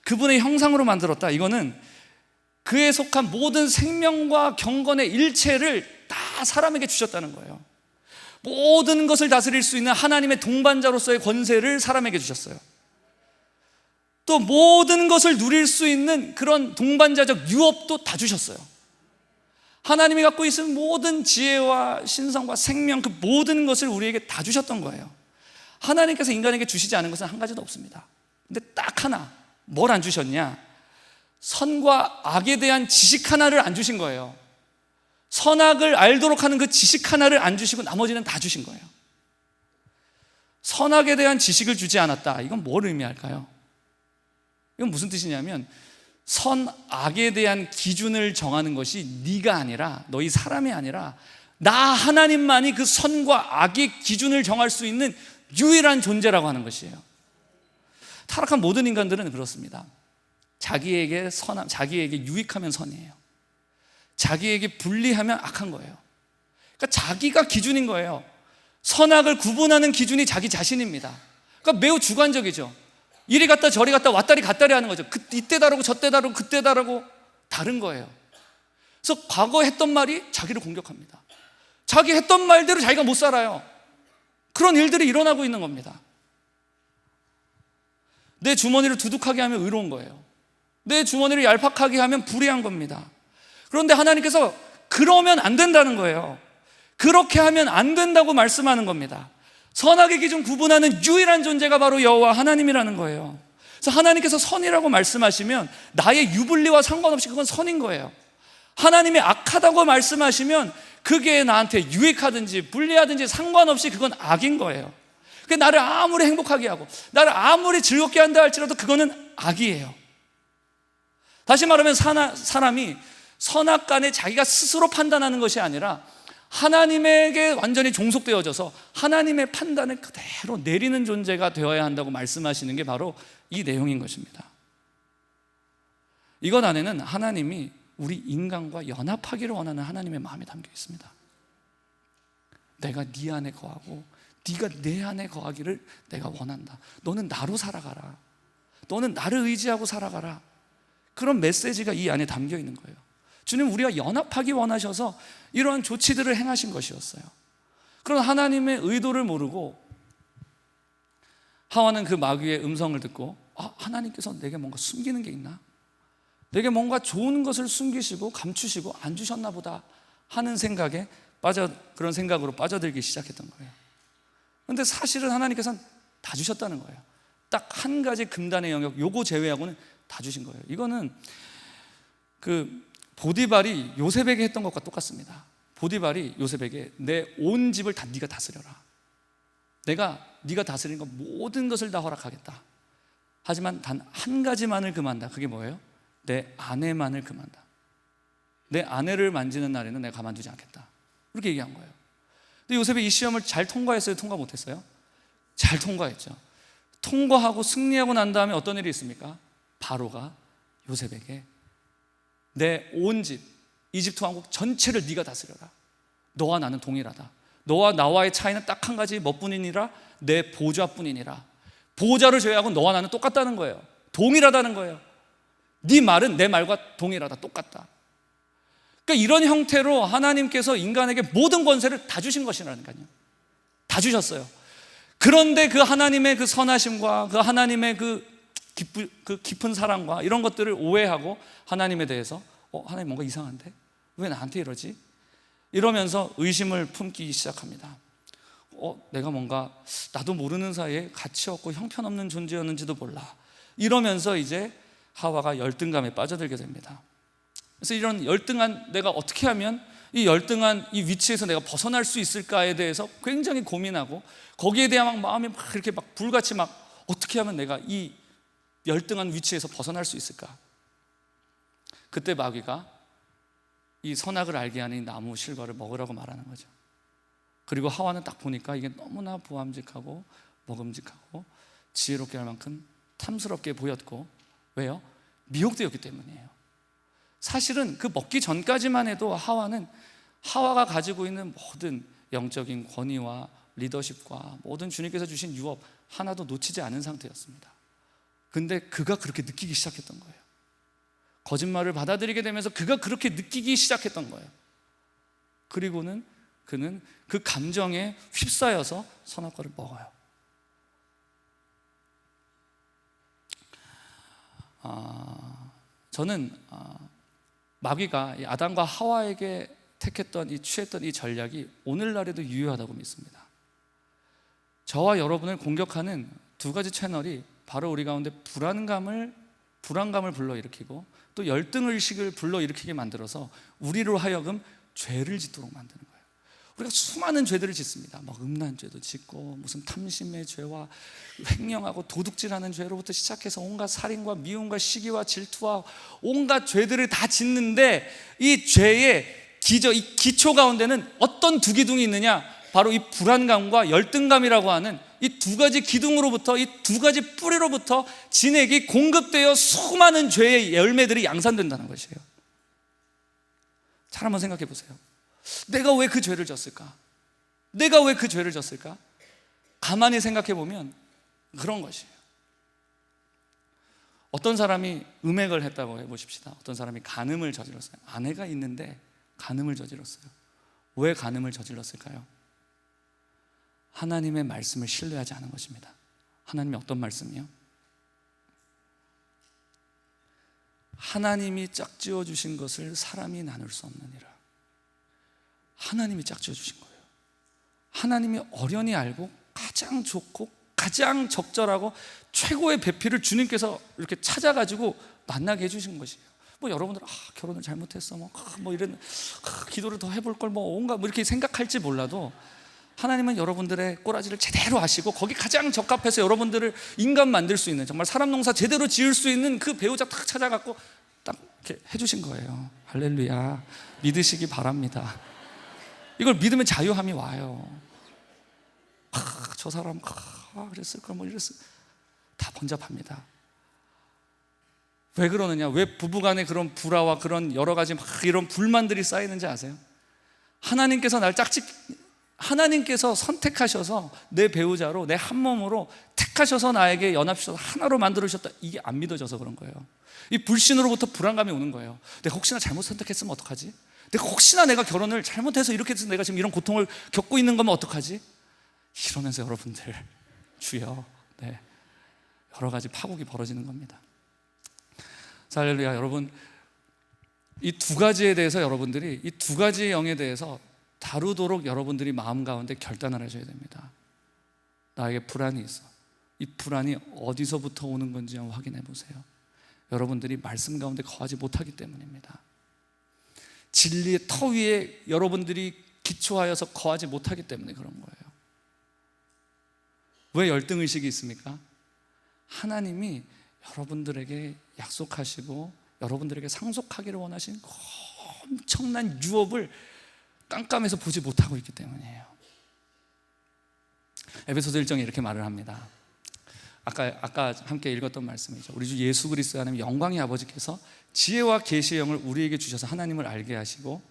그분의 형상으로 만들었다. 이거는 그에 속한 모든 생명과 경건의 일체를 다 사람에게 주셨다는 거예요. 모든 것을 다스릴 수 있는 하나님의 동반자로서의 권세를 사람에게 주셨어요. 또 모든 것을 누릴 수 있는 그런 동반자적 유업도 다 주셨어요. 하나님이 갖고 있는 모든 지혜와 신성과 생명, 그 모든 것을 우리에게 다 주셨던 거예요. 하나님께서 인간에게 주시지 않은 것은 한 가지도 없습니다. 근데 딱 하나, 뭘 안 주셨냐? 선과 악에 대한 지식 하나를 안 주신 거예요. 선악을 알도록 하는 그 지식 하나를 안 주시고 나머지는 다 주신 거예요. 선악에 대한 지식을 주지 않았다. 이건 뭘 의미할까요? 이건 무슨 뜻이냐면 선악에 대한 기준을 정하는 것이 네가 아니라, 너희 사람이 아니라 나 하나님만이 그 선과 악의 기준을 정할 수 있는 유일한 존재라고 하는 것이에요. 타락한 모든 인간들은 그렇습니다. 자기에게 유익하면 선이에요. 자기에게 불리하면 악한 거예요. 그러니까 자기가 기준인 거예요. 선악을 구분하는 기준이 자기 자신입니다. 그러니까 매우 주관적이죠. 이리 갔다 저리 갔다 왔다리 갔다리 하는 거죠. 이때 다르고 저때 다르고 그때 다르고 다른 거예요. 그래서 과거 했던 말이 자기를 공격합니다. 자기 했던 말대로 자기가 못 살아요. 그런 일들이 일어나고 있는 겁니다. 내 주머니를 두둑하게 하면 의로운 거예요. 내 주머니를 얄팍하게 하면 불의한 겁니다. 그런데 하나님께서 그러면 안 된다는 거예요. 그렇게 하면 안 된다고 말씀하는 겁니다. 선악의 기준 구분하는 유일한 존재가 바로 여호와 하나님이라는 거예요. 그래서 하나님께서 선이라고 말씀하시면 나의 유불리와 상관없이 그건 선인 거예요. 하나님이 악하다고 말씀하시면 그게 나한테 유익하든지 불리하든지 상관없이 그건 악인 거예요. 그게 나를 아무리 행복하게 하고 나를 아무리 즐겁게 한다 할지라도 그거는 악이에요. 다시 말하면 사람이 선악간에 자기가 스스로 판단하는 것이 아니라 하나님에게 완전히 종속되어져서 하나님의 판단을 그대로 내리는 존재가 되어야 한다고 말씀하시는 게 바로 이 내용인 것입니다. 이것 안에는 하나님이 우리 인간과 연합하기를 원하는 하나님의 마음이 담겨 있습니다. 내가 네 안에 거하고 네가 내 안에 거하기를 내가 원한다. 너는 나로 살아가라. 너는 나를 의지하고 살아가라. 그런 메시지가 이 안에 담겨 있는 거예요. 주님, 우리가 연합하기 원하셔서 이러한 조치들을 행하신 것이었어요. 그런 하나님의 의도를 모르고 하와는 그 마귀의 음성을 듣고 하나님께서 내게 뭔가 숨기는 게 있나? 내게 뭔가 좋은 것을 숨기시고 감추시고 안 주셨나 보다 하는 생각에 그런 생각으로 빠져들기 시작했던 거예요. 그런데 사실은 하나님께서는 다 주셨다는 거예요. 딱 한 가지 금단의 영역, 요거 제외하고는 다 주신 거예요. 이거는 그 보디발이 요셉에게 했던 것과 똑같습니다. 보디발이 요셉에게 내 온 집을 다 네가 다스려라. 내가 네가 다스리는 것 모든 것을 다 허락하겠다. 하지만 단 한 가지만을 금한다. 그게 뭐예요? 내 아내만을 금한다. 내 아내를 만지는 날에는 내가 가만두지 않겠다. 그렇게 얘기한 거예요. 근데 요셉이 이 시험을 잘 통과했어요? 통과 못했어요? 잘 통과했죠. 통과하고 승리하고 난 다음에 어떤 일이 있습니까? 바로가 요셉에게 내 온 집, 이집트 왕국 전체를 네가 다스려라. 너와 나는 동일하다. 너와 나와의 차이는 딱 한 가지 뭐뿐이니라? 내 보좌뿐이니라. 보좌를 제외하고 너와 나는 똑같다는 거예요. 동일하다는 거예요. 네 말은 내 말과 동일하다, 똑같다. 그러니까 이런 형태로 하나님께서 인간에게 모든 권세를 다 주신 것이라니까요. 다 주셨어요. 그런데 그 하나님의 그 선하심과 그 하나님의 그 깊은 사랑과 이런 것들을 오해하고 하나님에 대해서 하나님 뭔가 이상한데? 왜 나한테 이러지? 이러면서 의심을 품기 시작합니다. 내가 뭔가 나도 모르는 사이에 가치 없고 형편없는 존재였는지도 몰라. 이러면서 이제 하와가 열등감에 빠져들게 됩니다. 그래서 이런 열등한, 내가 어떻게 하면 이 열등한 이 위치에서 내가 벗어날 수 있을까에 대해서 굉장히 고민하고, 거기에 대한 마음이 막 이렇게 막 불같이 막 어떻게 하면 내가 이 열등한 위치에서 벗어날 수 있을까? 그때 마귀가 이 선악을 알게 하는 이 나무 실과를 먹으라고 말하는 거죠. 그리고 하와는 딱 보니까 이게 너무나 보암직하고 먹음직하고 지혜롭게 할 만큼 탐스럽게 보였고, 왜요? 미혹되었기 때문이에요. 사실은 그 먹기 전까지만 해도 하와가 가지고 있는 모든 영적인 권위와 리더십과 모든 주님께서 주신 유업 하나도 놓치지 않은 상태였습니다. 근데 그가 그렇게 느끼기 시작했던 거예요. 거짓말을 받아들이게 되면서 그가 그렇게 느끼기 시작했던 거예요. 그리고는 그는 그 감정에 휩싸여서 선악과를 먹어요. 저는 마귀가 아담과 하와에게 취했던 이 전략이 오늘날에도 유효하다고 믿습니다. 저와 여러분을 공격하는 두 가지 채널이 바로 우리 가운데 불안감을 불러일으키고 또 열등의식을 불러일으키게 만들어서 우리로 하여금 죄를 짓도록 만드는 거예요. 우리가 수많은 죄들을 짓습니다. 막 음란죄도 짓고 무슨 탐심의 죄와 횡령하고 도둑질하는 죄로부터 시작해서 온갖 살인과 미움과 시기와 질투와 온갖 죄들을 다 짓는데, 이 죄의 이 기초 가운데는 어떤 두 기둥이 있느냐? 바로 이 불안감과 열등감이라고 하는 이 두 가지 기둥으로부터, 이 두 가지 뿌리로부터 진액이 공급되어 수많은 죄의 열매들이 양산된다는 것이에요. 잘 한번 생각해 보세요. 내가 왜 그 죄를 졌을까? 내가 왜 그 죄를 졌을까? 가만히 생각해 보면 그런 것이에요. 어떤 사람이 음행을 했다고 해보십시다. 어떤 사람이 간음을 저질렀어요. 아내가 있는데 간음을 저질렀어요. 왜 간음을 저질렀을까요? 하나님의 말씀을 신뢰하지 않은 것입니다. 하나님이 어떤 말씀이요? 하나님이 짝지어 주신 것을 사람이 나눌 수 없느니라. 하나님이 짝지어 주신 거예요. 하나님이 어련히 알고 가장 좋고 가장 적절하고 최고의 배필을 주님께서 이렇게 찾아가지고 만나게 해주신 것이에요. 뭐 여러분들 결혼을 잘못했어, 뭐 이런 기도를 더 해볼 걸 온갖 이렇게 생각할지 몰라도, 하나님은 여러분들의 꼬라지를 제대로 아시고 거기 가장 적합해서 여러분들을 인간 만들 수 있는, 정말 사람 농사 제대로 지을 수 있는 그 배우자 딱 찾아갖고 딱 이렇게 해주신 거예요. 할렐루야. 믿으시기 바랍니다. 이걸 믿으면 자유함이 와요. 저 사람 그랬을까 이랬을, 다 번잡합니다. 왜 그러느냐? 왜 부부간에 그런 불화와 그런 여러 가지 이런 불만들이 쌓이는지 아세요? 하나님께서 선택하셔서 내 배우자로, 내 한 몸으로 택하셔서 나에게 연합시켜서 하나로 만들어주셨다, 이게 안 믿어져서 그런 거예요. 이 불신으로부터 불안감이 오는 거예요. 내가 혹시나 잘못 선택했으면 어떡하지? 내가 결혼을 잘못해서 이렇게 해서 내가 지금 이런 고통을 겪고 있는 거면 어떡하지? 이러면서 여러분들 주여, 여러 가지 파국이 벌어지는 겁니다. 자, 할렐루야. 여러분, 이 두 가지에 대해서 여러분들이 이 두 가지의 영에 대해서 다루도록 여러분들이 마음 가운데 결단을 하셔야 됩니다. 나에게 불안이 있어. 이 불안이 어디서부터 오는 건지 한번 확인해 보세요. 여러분들이 말씀 가운데 거하지 못하기 때문입니다. 진리의 터 위에 여러분들이 기초하여서 거하지 못하기 때문에 그런 거예요. 왜 열등의식이 있습니까? 하나님이 여러분들에게 약속하시고 여러분들에게 상속하기를 원하신 엄청난 유업을 깜깜해서 보지 못하고 있기 때문이에요. 에베소서 1장에 이렇게 말을 합니다. 아까 함께 읽었던 말씀이죠. 우리 주 예수 그리스도 하나님 영광의 아버지께서 지혜와 계시의 영을 우리에게 주셔서 하나님을 알게 하시고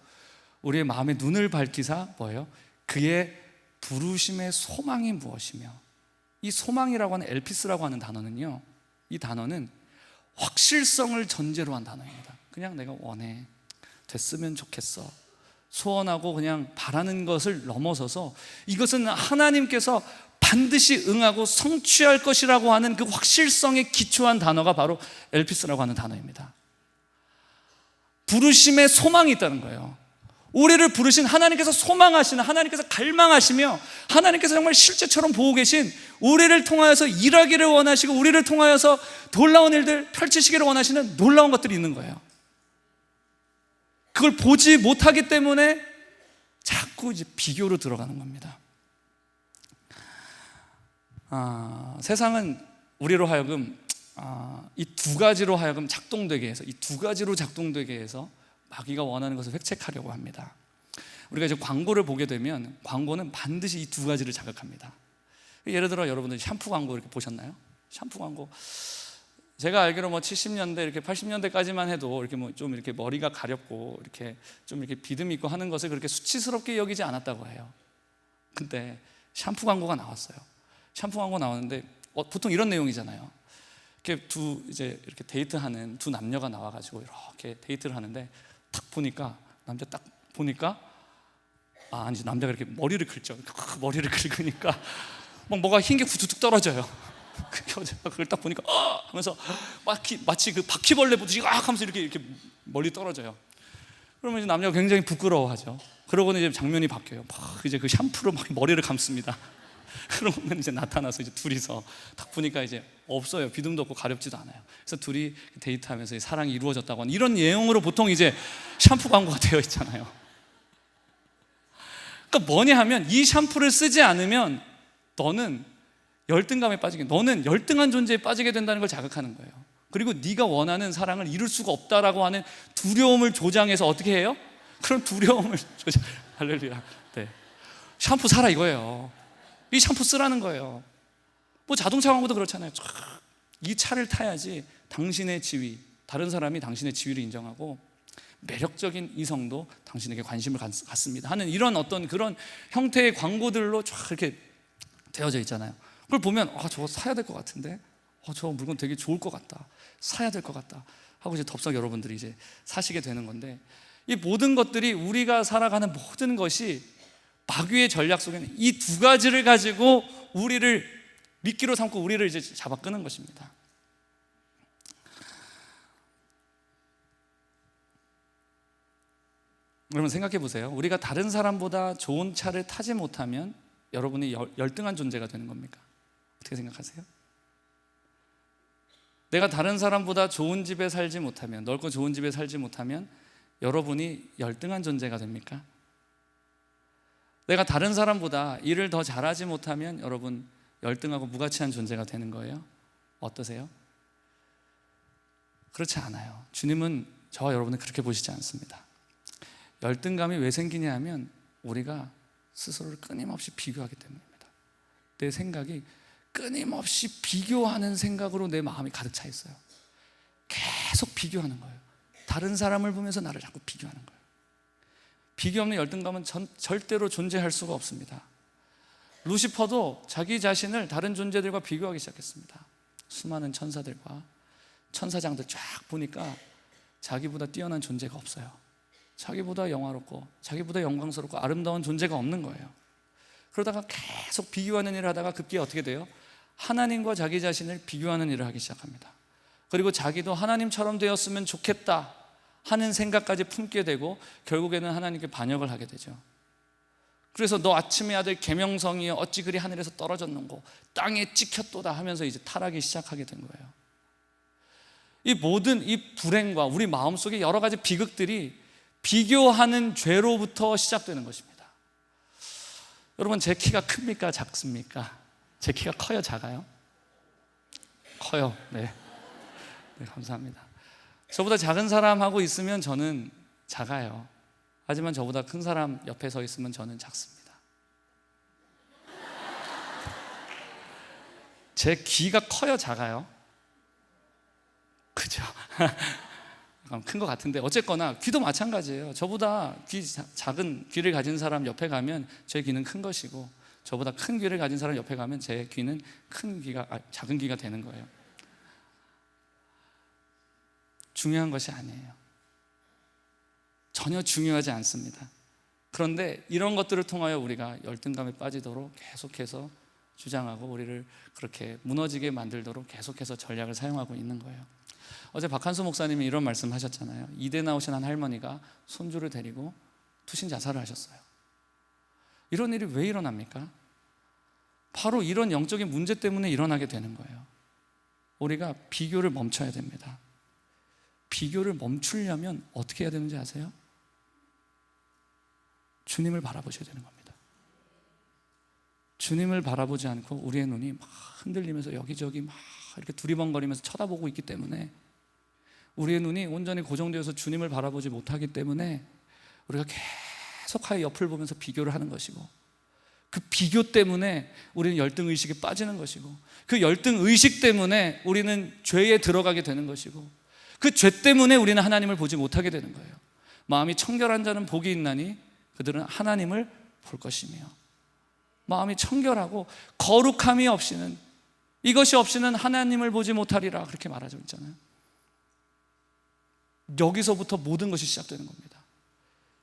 우리의 마음의 눈을 밝히사 뭐예요? 그의 부르심의 소망이 무엇이며, 이 소망이라고 하는 엘피스라고 하는 단어는요, 이 단어는 확실성을 전제로 한 단어입니다. 그냥 내가 원해, 됐으면 좋겠어, 소원하고 그냥 바라는 것을 넘어서서 이것은 하나님께서 반드시 응하고 성취할 것이라고 하는 그 확실성에 기초한 단어가 바로 엘피스라고 하는 단어입니다. 부르심에 소망이 있다는 거예요. 우리를 부르신 하나님께서 소망하시는, 하나님께서 갈망하시며 하나님께서 정말 실제처럼 보고 계신, 우리를 통하여서 일하기를 원하시고 우리를 통하여서 놀라운 일들 펼치시기를 원하시는 놀라운 것들이 있는 거예요. 그걸 보지 못하기 때문에 자꾸 이제 비교로 들어가는 겁니다. 세상은 우리로 하여금 이 두 가지로 하여금 작동되게 해서, 이 두 가지로 작동되게 해서 마귀가 원하는 것을 획책하려고 합니다. 우리가 이제 광고를 보게 되면 광고는 반드시 이 두 가지를 자극합니다. 예를 들어 여러분들 샴푸 광고 이렇게 보셨나요? 샴푸 광고, 제가 알기로 70년대 이렇게 80년대까지만 해도 이렇게 좀 이렇게 머리가 가렵고 이렇게 좀 이렇게 비듬 있고 하는 것을 그렇게 수치스럽게 여기지 않았다고 해요. 근데 샴푸 광고가 나왔어요. 샴푸 광고 나오는데 보통 이런 내용이잖아요. 이렇게 이제 이렇게 데이트하는 두 남녀가 나와가지고 이렇게 데이트를 하는데 딱 보니까 남자 딱 보니까 아니지, 남자가 이렇게 머리를 긁죠. 머리를 긁으니까 뭐가 흰 게 툭툭 떨어져요. 그 여자가 그걸 딱 보니까 하면서 마치 그 바퀴벌레 보듯이 하면서 이렇게 멀리 떨어져요. 그러면 이제 남자가 굉장히 부끄러워하죠. 그러고는 이제 장면이 바뀌어요. 이제 그 샴푸로 막 머리를 감습니다. 그러면 이제 나타나서 이제 둘이서 딱 보니까 이제 없어요. 비듬도 없고 가렵지도 않아요. 그래서 둘이 데이트하면서 사랑이 이루어졌다고 하는 이런 내용으로 보통 이제 샴푸 광고가 되어 있잖아요. 그러니까 뭐냐 하면 이 샴푸를 쓰지 않으면 너는 열등감에 빠지게, 너는 열등한 존재에 빠지게 된다는 걸 자극하는 거예요. 그리고 네가 원하는 사랑을 이룰 수가 없다라고 하는 두려움을 조장해서 어떻게 해요? 그런 두려움을 조장, 할렐루야. 네. 샴푸 사라 이거예요. 이 샴푸 쓰라는 거예요. 자동차 광고도 그렇잖아요. 이 차를 타야지 당신의 지위, 다른 사람이 당신의 지위를 인정하고 매력적인 이성도 당신에게 관심을 갖습니다 하는 이런 어떤 그런 형태의 광고들로 쫙 이렇게 되어져 있잖아요. 그걸 보면 저거 사야 될 것 같은데, 저 물건 되게 좋을 것 같다, 사야 될 것 같다 하고 이제 덥석 여러분들이 이제 사시게 되는 건데, 이 모든 것들이, 우리가 살아가는 모든 것이 마귀의 전략 속에는 이 두 가지를 가지고 우리를 미끼로 삼고 우리를 이제 잡아 끄는 것입니다. 여러분 생각해 보세요. 우리가 다른 사람보다 좋은 차를 타지 못하면 여러분이 열등한 존재가 되는 겁니까? 어떻게 생각하세요? 내가 다른 사람보다 좋은 집에 살지 못하면, 넓고 좋은 집에 살지 못하면 여러분이 열등한 존재가 됩니까? 내가 다른 사람보다 일을 더 잘하지 못하면 여러분 열등하고 무가치한 존재가 되는 거예요? 어떠세요? 그렇지 않아요. 주님은 저와 여러분을 그렇게 보시지 않습니다. 열등감이 왜 생기냐 하면 우리가 스스로를 끊임없이 비교하기 때문입니다. 내 생각이 끊임없이 비교하는 생각으로 내 마음이 가득 차 있어요. 계속 비교하는 거예요. 다른 사람을 보면서 나를 자꾸 비교하는 거예요. 비교 없는 열등감은 절대로 존재할 수가 없습니다. 루시퍼도 자기 자신을 다른 존재들과 비교하기 시작했습니다. 수많은 천사들과 천사장들 쫙 보니까 자기보다 뛰어난 존재가 없어요. 자기보다 영화롭고 자기보다 영광스럽고 아름다운 존재가 없는 거예요. 그러다가 계속 비교하는 일을 하다가 급기야 어떻게 돼요? 하나님과 자기 자신을 비교하는 일을 하기 시작합니다. 그리고 자기도 하나님처럼 되었으면 좋겠다 하는 생각까지 품게 되고 결국에는 하나님께 반역을 하게 되죠. 그래서 너 아침의 아들 계명성이여 어찌 그리 하늘에서 떨어졌는고 땅에 찍혔도다 하면서 이제 타락이 시작하게 된 거예요. 이 모든 이 불행과 우리 마음속에 여러 가지 비극들이 비교하는 죄로부터 시작되는 것입니다. 여러분, 제 키가 큽니까 작습니까? 제 키가 커요 작아요? 커요. 네, 감사합니다. 저보다 작은 사람하고 있으면 저는 작아요. 하지만 저보다 큰 사람 옆에 서 있으면 저는 작습니다. 제 귀가 커요 작아요? 그죠? 큰 것 같은데 어쨌거나 귀도 마찬가지예요. 저보다 작은 귀를 가진 사람 옆에 가면 제 귀는 큰 것이고, 저보다 큰 귀를 가진 사람 옆에 가면 제 귀는 작은 귀가 되는 거예요. 중요한 것이 아니에요. 전혀 중요하지 않습니다. 그런데 이런 것들을 통하여 우리가 열등감에 빠지도록 계속해서 주장하고 우리를 그렇게 무너지게 만들도록 계속해서 전략을 사용하고 있는 거예요. 어제 박한수 목사님이 이런 말씀 하셨잖아요. 이대 나오신 한 할머니가 손주를 데리고 투신 자살을 하셨어요. 이런 일이 왜 일어납니까? 바로 이런 영적인 문제 때문에 일어나게 되는 거예요. 우리가 비교를 멈춰야 됩니다. 비교를 멈추려면 어떻게 해야 되는지 아세요? 주님을 바라보셔야 되는 겁니다. 주님을 바라보지 않고 우리의 눈이 막 흔들리면서 여기저기 막 이렇게 두리번거리면서 쳐다보고 있기 때문에, 우리의 눈이 온전히 고정되어서 주님을 바라보지 못하기 때문에 우리가 계속하여 옆을 보면서 비교를 하는 것이고, 그 비교 때문에 우리는 열등의식에 빠지는 것이고, 그 열등의식 때문에 우리는 죄에 들어가게 되는 것이고, 그 죄 때문에 우리는 하나님을 보지 못하게 되는 거예요. 마음이 청결한 자는 복이 있나니 그들은 하나님을 볼 것이며, 마음이 청결하고 거룩함이 없이는, 이것이 없이는 하나님을 보지 못하리라, 그렇게 말하고 있잖아요. 여기서부터 모든 것이 시작되는 겁니다.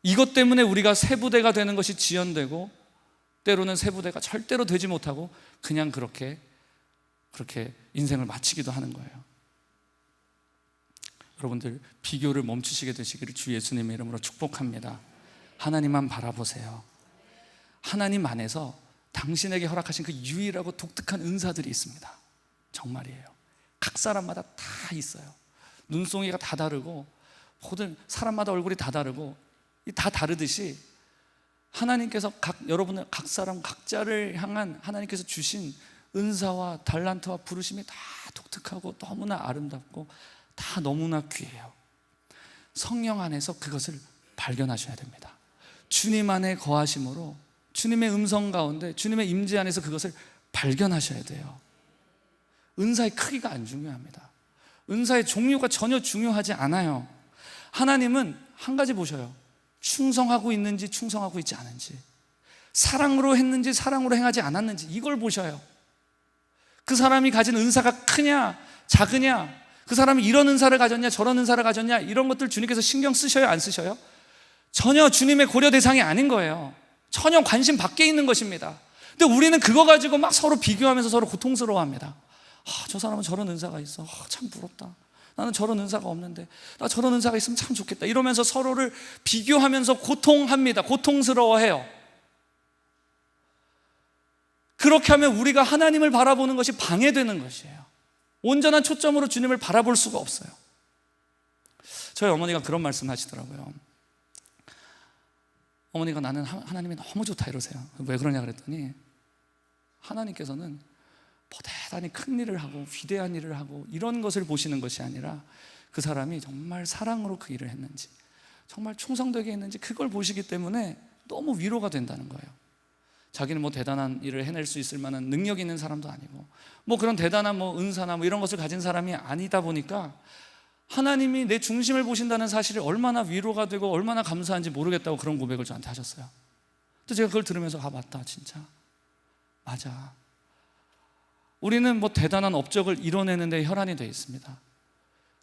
이것 때문에 우리가 새 부대가 되는 것이 지연되고, 때로는 새 부대가 절대로 되지 못하고 그냥 그렇게 인생을 마치기도 하는 거예요. 여러분들, 비교를 멈추시게 되시기를 주 예수님의 이름으로 축복합니다. 하나님만 바라보세요. 하나님 안에서 당신에게 허락하신 그 유일하고 독특한 은사들이 있습니다. 정말이에요. 각 사람마다 다 있어요. 눈송이가 다 다르고, 모든 사람마다 얼굴이 다 다르고, 다 다르듯이 하나님께서 여러분을 각 사람 각자를 향한 하나님께서 주신 은사와 달란트와 부르심이 다 독특하고 너무나 아름답고 다 너무나 귀해요. 성령 안에서 그것을 발견하셔야 됩니다. 주님 안에 거하심으로, 주님의 음성 가운데, 주님의 임재 안에서 그것을 발견하셔야 돼요. 은사의 크기가 안 중요합니다. 은사의 종류가 전혀 중요하지 않아요. 하나님은 한 가지 보셔요. 충성하고 있는지 충성하고 있지 않은지, 사랑으로 했는지 사랑으로 행하지 않았는지, 이걸 보셔요. 그 사람이 가진 은사가 크냐 작으냐, 그 사람이 이런 은사를 가졌냐 저런 은사를 가졌냐, 이런 것들 주님께서 신경 쓰셔요 안 쓰셔요? 전혀 주님의 고려 대상이 아닌 거예요. 전혀 관심 밖에 있는 것입니다. 근데 우리는 그거 가지고 막 서로 비교하면서 서로 고통스러워합니다. 저 사람은 저런 은사가 있어. 참 부럽다. 나는 저런 은사가 없는데, 나 저런 은사가 있으면 참 좋겠다. 이러면서 서로를 비교하면서 고통합니다. 고통스러워해요. 그렇게 하면 우리가 하나님을 바라보는 것이 방해되는 것이에요. 온전한 초점으로 주님을 바라볼 수가 없어요. 저희 어머니가 그런 말씀 하시더라고요. 어머니가 나는 하나님이 너무 좋다 이러세요. 왜 그러냐 그랬더니, 하나님께서는 뭐 대단히 큰 일을 하고 위대한 일을 하고 이런 것을 보시는 것이 아니라, 그 사람이 정말 사랑으로 그 일을 했는지, 정말 충성되게 했는지, 그걸 보시기 때문에 너무 위로가 된다는 거예요. 자기는 뭐 대단한 일을 해낼 수 있을 만한 능력 있는 사람도 아니고, 뭐 그런 대단한 뭐 은사나 뭐 이런 것을 가진 사람이 아니다 보니까 하나님이 내 중심을 보신다는 사실이 얼마나 위로가 되고 얼마나 감사한지 모르겠다고 그런 고백을 저한테 하셨어요. 또 제가 그걸 들으면서 맞다, 진짜 맞아. 우리는 뭐 대단한 업적을 이뤄내는 데 혈안이 되어 있습니다.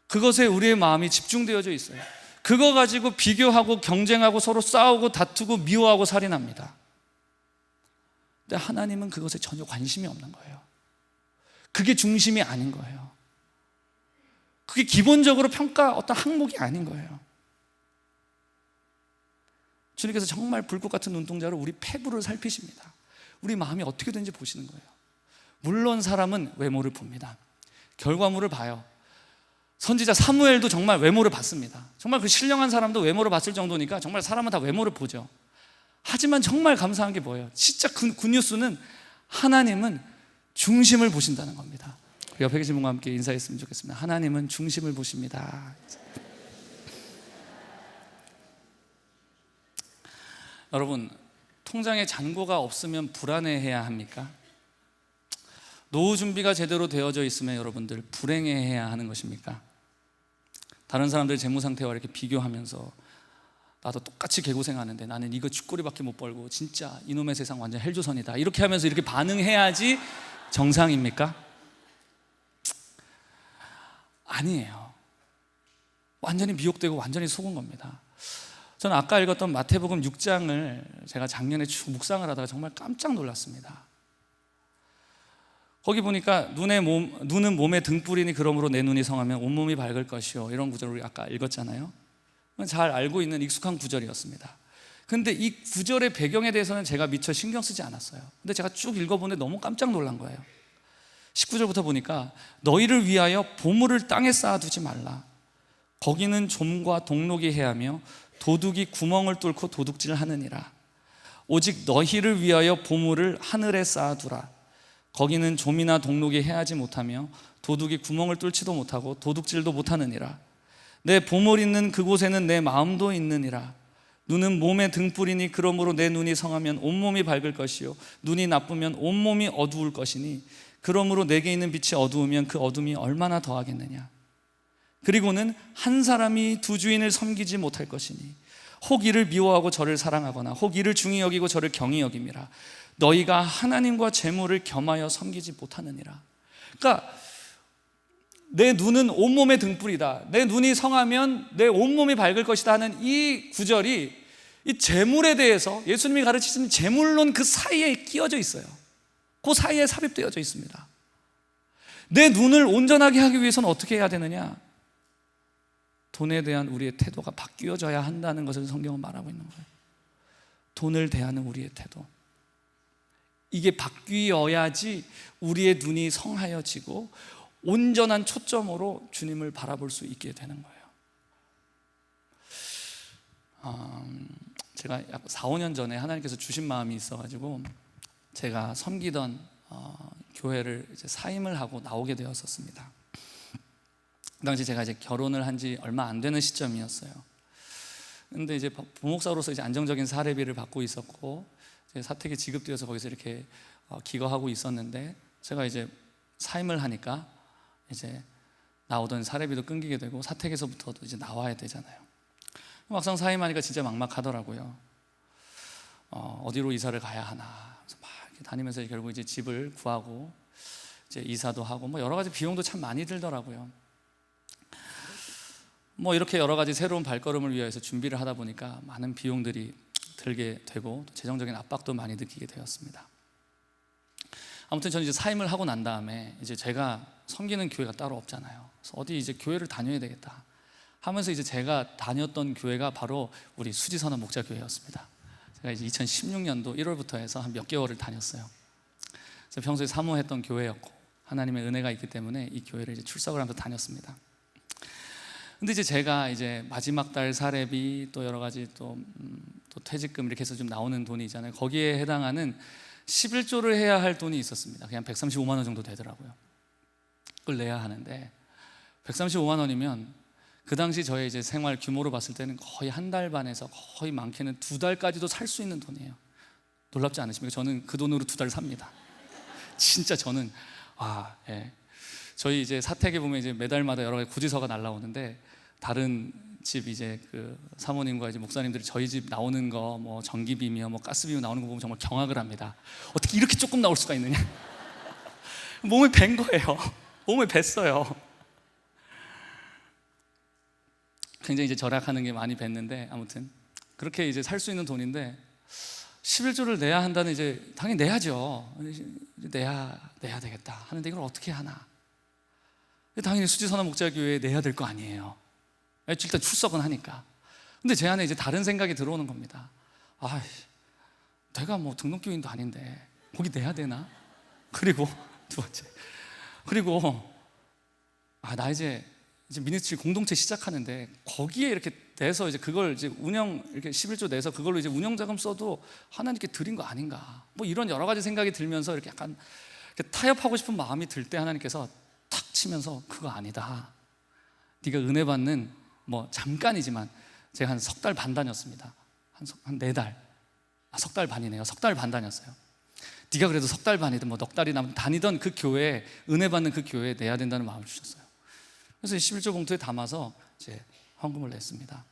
그것에 우리의 마음이 집중되어져 있어요. 그거 가지고 비교하고 경쟁하고 서로 싸우고 다투고 미워하고 살인합니다. 근데 하나님은 그것에 전혀 관심이 없는 거예요. 그게 중심이 아닌 거예요. 그게 기본적으로 평가 어떤 항목이 아닌 거예요. 주님께서 정말 불꽃 같은 눈동자로 우리 폐부를 살피십니다. 우리 마음이 어떻게 되는지 보시는 거예요. 물론 사람은 외모를 봅니다. 결과물을 봐요. 선지자 사무엘도 정말 외모를 봤습니다. 정말 그 신령한 사람도 외모를 봤을 정도니까 정말 사람은 다 외모를 보죠. 하지만 정말 감사한 게 뭐예요? 진짜 굿뉴스는 하나님은 중심을 보신다는 겁니다. 옆에 계신 분과 함께 인사했으면 좋겠습니다. 하나님은 중심을 보십니다. 여러분, 통장에 잔고가 없으면 불안해해야 합니까? 노후 준비가 제대로 되어져 있으면 여러분들 불행해해야 하는 것입니까? 다른 사람들 재무 상태와 이렇게 비교하면서 나도 똑같이 개고생하는데 나는 이거 쥐꼬리밖에 못 벌고 진짜 이놈의 세상 완전 헬조선이다, 이렇게 하면서 이렇게 반응해야지 정상입니까? 아니에요. 완전히 미혹되고 완전히 속은 겁니다. 저는 아까 읽었던 마태복음 6장을 제가 작년에 쭉 묵상을 하다가 정말 깜짝 놀랐습니다. 거기 보니까 눈은 몸의 등불이니 그러므로 내 눈이 성하면 온몸이 밝을 것이요, 이런 구절을 우리 아까 읽었잖아요. 잘 알고 있는 익숙한 구절이었습니다. 근데 이 구절의 배경에 대해서는 제가 미처 신경 쓰지 않았어요. 근데 제가 쭉 읽어보는데 너무 깜짝 놀란 거예요. 19절부터 보니까 너희를 위하여 보물을 땅에 쌓아두지 말라. 거기는 좀과 동록이 해하며 도둑이 구멍을 뚫고 도둑질을 하느니라. 오직 너희를 위하여 보물을 하늘에 쌓아두라. 거기는 좀이나 동록이 해하지 못하며 도둑이 구멍을 뚫지도 못하고 도둑질도 못하느니라. 내 보물 있는 그곳에는 내 마음도 있느니라. 눈은 몸의 등불이니 그러므로 내 눈이 성하면 온몸이 밝을 것이요 눈이 나쁘면 온몸이 어두울 것이니 그러므로 내게 있는 빛이 어두우면 그 어둠이 얼마나 더하겠느냐. 그리고는 한 사람이 두 주인을 섬기지 못할 것이니 혹 이를 미워하고 저를 사랑하거나 혹 이를 중히 여기고 저를 경히 여김이라. 너희가 하나님과 재물을 겸하여 섬기지 못하느니라. 그러니까 내 눈은 온몸의 등불이다, 내 눈이 성하면 내 온몸이 밝을 것이다 하는 이 구절이 이 재물에 대해서 예수님이 가르치시는 재물론 그 사이에 끼어져 있어요. 그 사이에 삽입되어져 있습니다. 내 눈을 온전하게 하기 위해서는 어떻게 해야 되느냐? 돈에 대한 우리의 태도가 바뀌어져야 한다는 것을 성경은 말하고 있는 거예요. 돈을 대하는 우리의 태도, 이게 바뀌어야지 우리의 눈이 성하여지고 온전한 초점으로 주님을 바라볼 수 있게 되는 거예요. 제가 약 4, 5년 전에 하나님께서 주신 마음이 있어가지고 제가 섬기던 교회를 이제 사임을 하고 나오게 되었었습니다. 그 당시 제가 이제 결혼을 한 지 얼마 안 되는 시점이었어요. 근데 이제 부목사로서 이제 안정적인 사례비를 받고 있었고 이제 사택이 지급되어서 거기서 이렇게 기거하고 있었는데 제가 이제 사임을 하니까 이제 나오던 사례비도 끊기게 되고 사택에서부터도 이제 나와야 되잖아요. 막상 사임하니까 진짜 막막하더라고요. 어디로 이사를 가야 하나. 그래서 막 이렇게 다니면서 결국 이제 집을 구하고 이제 이사도 하고 뭐 여러 가지 비용도 참 많이 들더라고요. 뭐 이렇게 여러 가지 새로운 발걸음을 위해서 준비를 하다 보니까 많은 비용들이 들게 되고 또 재정적인 압박도 많이 느끼게 되었습니다. 아무튼 저는 이제 사임을 하고 난 다음에 이제 제가 섬기는 교회가 따로 없잖아요. 그래서 어디 이제 교회를 다녀야 되겠다 하면서 이제 제가 다녔던 교회가 바로 우리 수지선언 목자교회였습니다. 제가 이제 2016년도 1월부터 해서 한 몇 개월을 다녔어요. 그래서 평소에 사모했던 교회였고 하나님의 은혜가 있기 때문에 이 교회를 이제 출석을 하면서 다녔습니다. 근데 이제 제가 이제 마지막 달 사례비 또 여러 가지 또 퇴직금 이렇게 해서 좀 나오는 돈이 있잖아요. 거기에 해당하는 11조를 해야 할 돈이 있었습니다. 그냥 135만 원 정도 되더라고요. 그걸 내야 하는데 135만 원이면 그 당시 저의 이제 생활 규모로 봤을 때는 거의 한 달 반에서 거의 많게는 2달까지도 살 수 있는 돈이에요. 놀랍지 않으십니까? 저는 그 돈으로 2달 삽니다. 진짜 저는 예. 저희 이제 사택에 보면 이제 매달마다 여러 가지 구지서가 날라오는데 다른 집 이제 그 사모님과 이제 목사님들이 저희 집 나오는 거 뭐 전기비며 뭐 가스비며 나오는 거 보면 정말 경악을 합니다. 어떻게 이렇게 조금 나올 수가 있느냐? 몸에 밴 거예요. 몸에 뱄어요. 굉장히 이제 절약하는 게 많이 뱄는데 아무튼 그렇게 이제 살 수 있는 돈인데 11조를 내야 한다는 이제 당연히 내야죠. 내야 되겠다 하는데 이걸 어떻게 하나? 당연히 수지선언 목자교회에 내야 될 거 아니에요. 일단 출석은 하니까. 근데 제 안에 이제 다른 생각이 들어오는 겁니다. 아, 내가 뭐 등록교인도 아닌데 거기 내야 되나? 그리고 두 번째, 그리고 나 이제 미니스트리 공동체 시작하는데 거기에 이렇게 내서 이제 그걸 이제 이렇게 11조 내서 그걸로 이제 운영자금 써도 하나님께 드린 거 아닌가? 뭐 이런 여러 가지 생각이 들면서 이렇게 약간 이렇게 타협하고 싶은 마음이 들 때 하나님께서 탁 치면서 그거 아니다. 네가 은혜 받는 뭐 잠깐이지만 제가 한 석 달 반 다녔습니다. 한 4달. 석 달 반이네요. 석 달 반 다녔어요. 네가 그래도 석 달 반이든 뭐 넉 달이나 다니던 그 교회에 은혜 받는 그 교회에 내야 된다는 마음을 주셨어요. 그래서 11조 봉투에 담아서 이제 헌금을 냈습니다.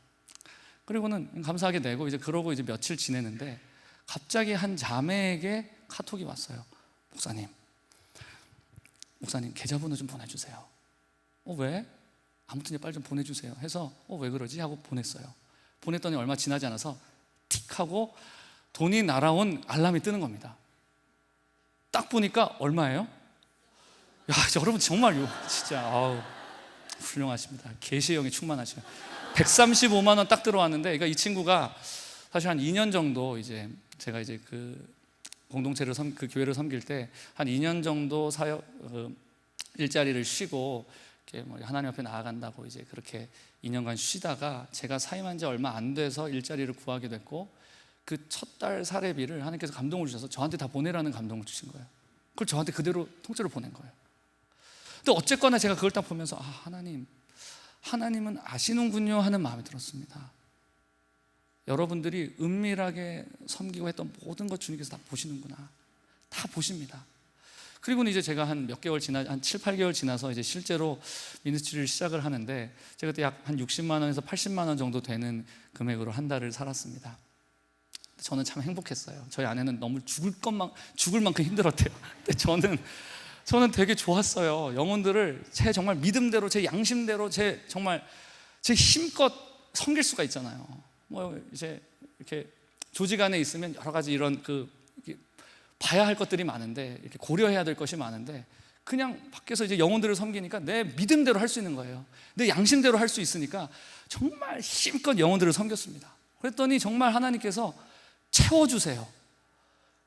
그리고는 감사하게 내고 이제 그러고 이제 며칠 지내는데 갑자기 한 자매에게 카톡이 왔어요. 목사님 계좌번호 좀 보내주세요. 왜? 아무튼 빨리 좀 보내주세요 해서 왜 그러지? 하고 보냈어요. 보냈더니 얼마 지나지 않아서 틱 하고 돈이 날아온 알람이 뜨는 겁니다. 딱 보니까 얼마예요? 여러분 정말 진짜 훌륭하십니다. 계시의 영이 충만하시요 135만 원 딱 들어왔는데, 그러니까 이 친구가 사실 한 2년 정도 이제 제가 이제 그 공동체를 그 교회를 섬길 때 한 2년 정도 일자리를 쉬고 이렇게 뭐 하나님 앞에 나아간다고 이제 그렇게 2년간 쉬다가 제가 사임한 지 얼마 안 돼서 일자리를 구하게 됐고, 그 첫 달 사례비를 하나님께서 감동을 주셔서 저한테 다 보내라는 감동을 주신 거예요. 그걸 저한테 그대로 통째로 보낸 거예요. 근데 어쨌거나 제가 그걸 딱 보면서 하나님은 아시는군요 하는 마음이 들었습니다. 여러분들이 은밀하게 섬기고 했던 모든 것 주님께서 다 보시는구나. 다 보십니다. 그리고는 이제 제가 한 7, 8개월 지나서 이제 실제로 미니스트리를 시작을 하는데, 제가 그때 약 한 60만 원에서 80만 원 정도 되는 금액으로 한 달을 살았습니다. 저는 참 행복했어요. 저희 아내는 너무 죽을 만큼 힘들었대요. 근데 저는 되게 좋았어요. 영혼들을 제 정말 믿음대로, 제 양심대로, 제 힘껏 섬길 수가 있잖아요. 뭐 이제 이렇게 조직 안에 있으면 여러 가지 이런 봐야 할 것들이 많은데, 이렇게 고려해야 될 것이 많은데, 그냥 밖에서 이제 영혼들을 섬기니까 내 믿음대로 할 수 있는 거예요. 내 양심대로 할 수 있으니까 정말 힘껏 영혼들을 섬겼습니다. 그랬더니 정말 하나님께서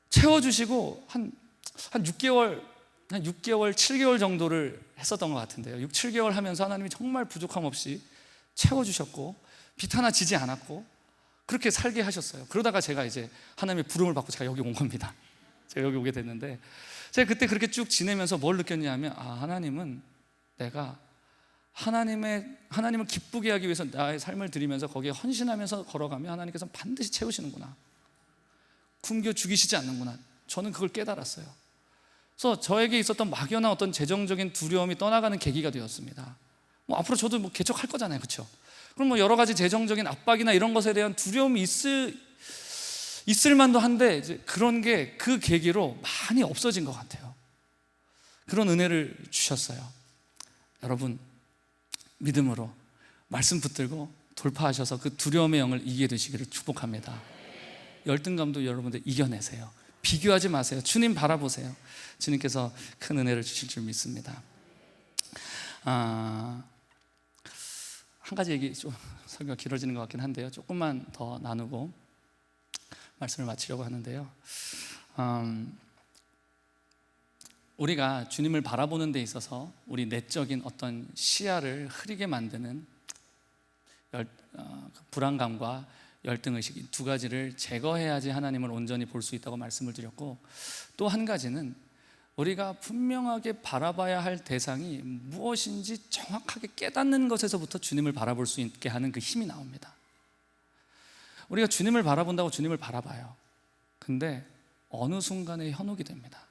채워주시고 한 6개월, 7개월 정도를 했었던 것 같은데요. 6, 7개월 하면서 하나님이 정말 부족함 없이 채워주셨고 비탄 지지 않았고 그렇게 살게 하셨어요. 그러다가 제가 이제 하나님의 부름을 받고 제가 여기 온 겁니다. 제가 여기 오게 됐는데, 제가 그때 그렇게 쭉 지내면서 뭘 느꼈냐면, 하나님은 내가 하나님을 기쁘게 하기 위해서 나의 삶을 드리면서 거기에 헌신하면서 걸어가면 하나님께서 반드시 채우시는구나, 굶겨 죽이시지 않는구나. 저는 그걸 깨달았어요. 그래서 저에게 있었던 막연한 어떤 재정적인 두려움이 떠나가는 계기가 되었습니다. 앞으로 저도 개척할 거잖아요, 그렇죠? 그럼 여러 가지 재정적인 압박이나 이런 것에 대한 두려움이 있을 만도 한데, 이제 그런 게 그 계기로 많이 없어진 것 같아요. 그런 은혜를 주셨어요. 여러분, 믿음으로 말씀 붙들고 돌파하셔서 그 두려움의 영을 이기게 되시기를 축복합니다. 열등감도 여러분들 이겨내세요. 비교하지 마세요. 주님 바라보세요. 주님께서 큰 은혜를 주실 줄 믿습니다. 한 가지 얘기, 좀 설교가 길어지는 것 같긴 한데요, 조금만 더 나누고 말씀을 마치려고 하는데요, 우리가 주님을 바라보는 데 있어서 우리 내적인 어떤 시야를 흐리게 만드는 불안감과 열등의식, 이 두 가지를 제거해야지 하나님을 온전히 볼 수 있다고 말씀을 드렸고, 또 한 가지는 우리가 분명하게 바라봐야 할 대상이 무엇인지 정확하게 깨닫는 것에서부터 주님을 바라볼 수 있게 하는 그 힘이 나옵니다. 우리가 주님을 바라본다고 주님을 바라봐요. 근데 어느 순간에 현혹이 됩니다.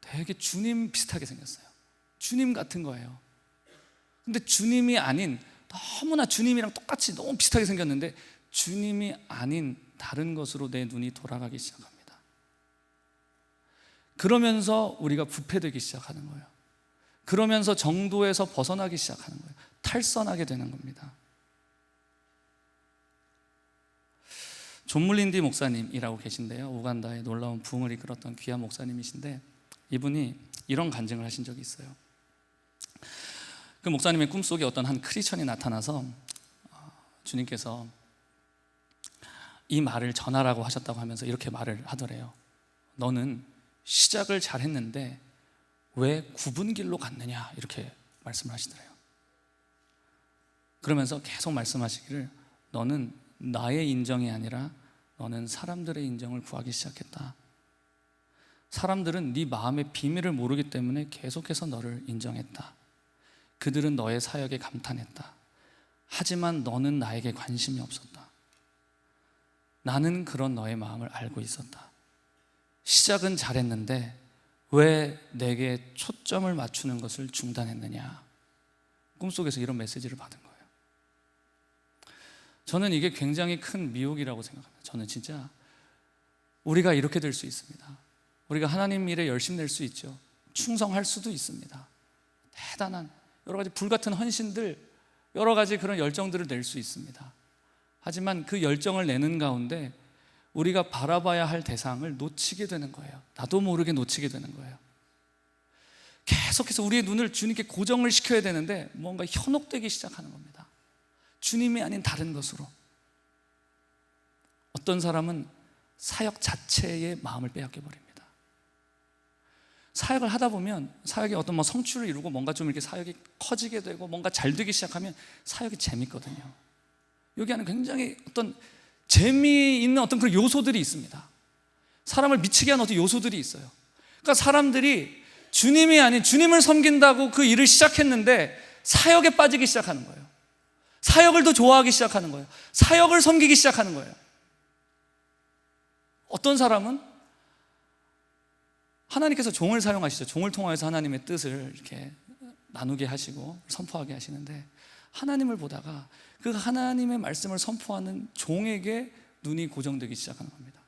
되게 주님 비슷하게 생겼어요. 주님 같은 거예요. 근데 주님이 아닌, 너무나 주님이랑 똑같이 너무 비슷하게 생겼는데 주님이 아닌 다른 것으로 내 눈이 돌아가기 시작합니다. 그러면서 우리가 부패되기 시작하는 거예요. 그러면서 정도에서 벗어나기 시작하는 거예요. 탈선하게 되는 겁니다. 존 물린디 목사님이라고 계신데요, 우간다의 놀라운 부흥을 이끌었던 귀한 목사님이신데, 이분이 이런 간증을 하신 적이 있어요. 그 목사님의 꿈속에 어떤 한 크리스천이 나타나서 주님께서 이 말을 전하라고 하셨다고 하면서 이렇게 말을 하더래요. 너는 시작을 잘했는데 왜 굽은 길로 갔느냐, 이렇게 말씀을 하시더래요. 그러면서 계속 말씀하시기를, 너는 나의 인정이 아니라 너는 사람들의 인정을 구하기 시작했다. 사람들은 네 마음의 비밀을 모르기 때문에 계속해서 너를 인정했다. 그들은 너의 사역에 감탄했다. 하지만 너는 나에게 관심이 없었다. 나는 그런 너의 마음을 알고 있었다. 시작은 잘했는데 왜 내게 초점을 맞추는 것을 중단했느냐. 꿈속에서 이런 메시지를 받은 거예요. 저는 이게 굉장히 큰 미혹이라고 생각합니다. 저는 진짜 우리가 이렇게 될 수 있습니다. 우리가 하나님 일에 열심 낼 수 있죠. 충성할 수도 있습니다. 대단한 여러 가지 불같은 헌신들, 여러 가지 그런 열정들을 낼 수 있습니다. 하지만 그 열정을 내는 가운데 우리가 바라봐야 할 대상을 놓치게 되는 거예요. 나도 모르게 놓치게 되는 거예요. 계속해서 우리의 눈을 주님께 고정을 시켜야 되는데 뭔가 현혹되기 시작하는 겁니다. 주님이 아닌 다른 것으로. 어떤 사람은 사역 자체의 마음을 빼앗겨 버립니다. 사역을 하다 보면 사역이 어떤 성취를 이루고 뭔가 좀 이렇게 사역이 커지게 되고 뭔가 잘 되기 시작하면 사역이 재밌거든요. 여기 안에 굉장히 어떤 재미있는 어떤 그런 요소들이 있습니다. 사람을 미치게 하는 어떤 요소들이 있어요. 그러니까 사람들이 주님이 아닌 주님을 섬긴다고 그 일을 시작했는데 사역에 빠지기 시작하는 거예요. 사역을 더 좋아하기 시작하는 거예요. 사역을 섬기기 시작하는 거예요. 어떤 사람은 하나님께서 종을 사용하시죠. 종을 통해서 하나님의 뜻을 이렇게 나누게 하시고 선포하게 하시는데, 하나님을 보다가 그 하나님의 말씀을 선포하는 종에게 눈이 고정되기 시작하는 겁니다.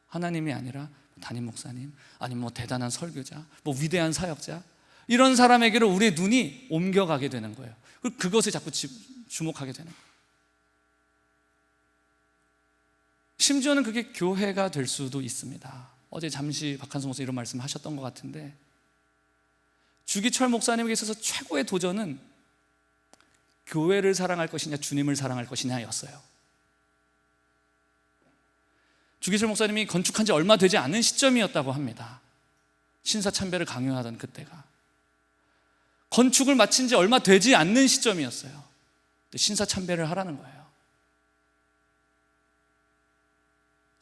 하나님이 아니라 담임 목사님, 아니면 대단한 설교자, 위대한 사역자, 이런 사람에게로 우리의 눈이 옮겨가게 되는 거예요. 그리고 그것에 자꾸 주목하게 되는 거예요. 심지어는 그게 교회가 될 수도 있습니다. 어제 잠시 박한수 목사 이런 말씀 하셨던 것 같은데, 주기철 목사님에게 있어서 최고의 도전은 교회를 사랑할 것이냐 주님을 사랑할 것이냐였어요. 주기철 목사님이 건축한 지 얼마 되지 않은 시점이었다고 합니다. 신사참배를 강요하던 그때가 건축을 마친 지 얼마 되지 않는 시점이었어요. 신사참배를 하라는 거예요.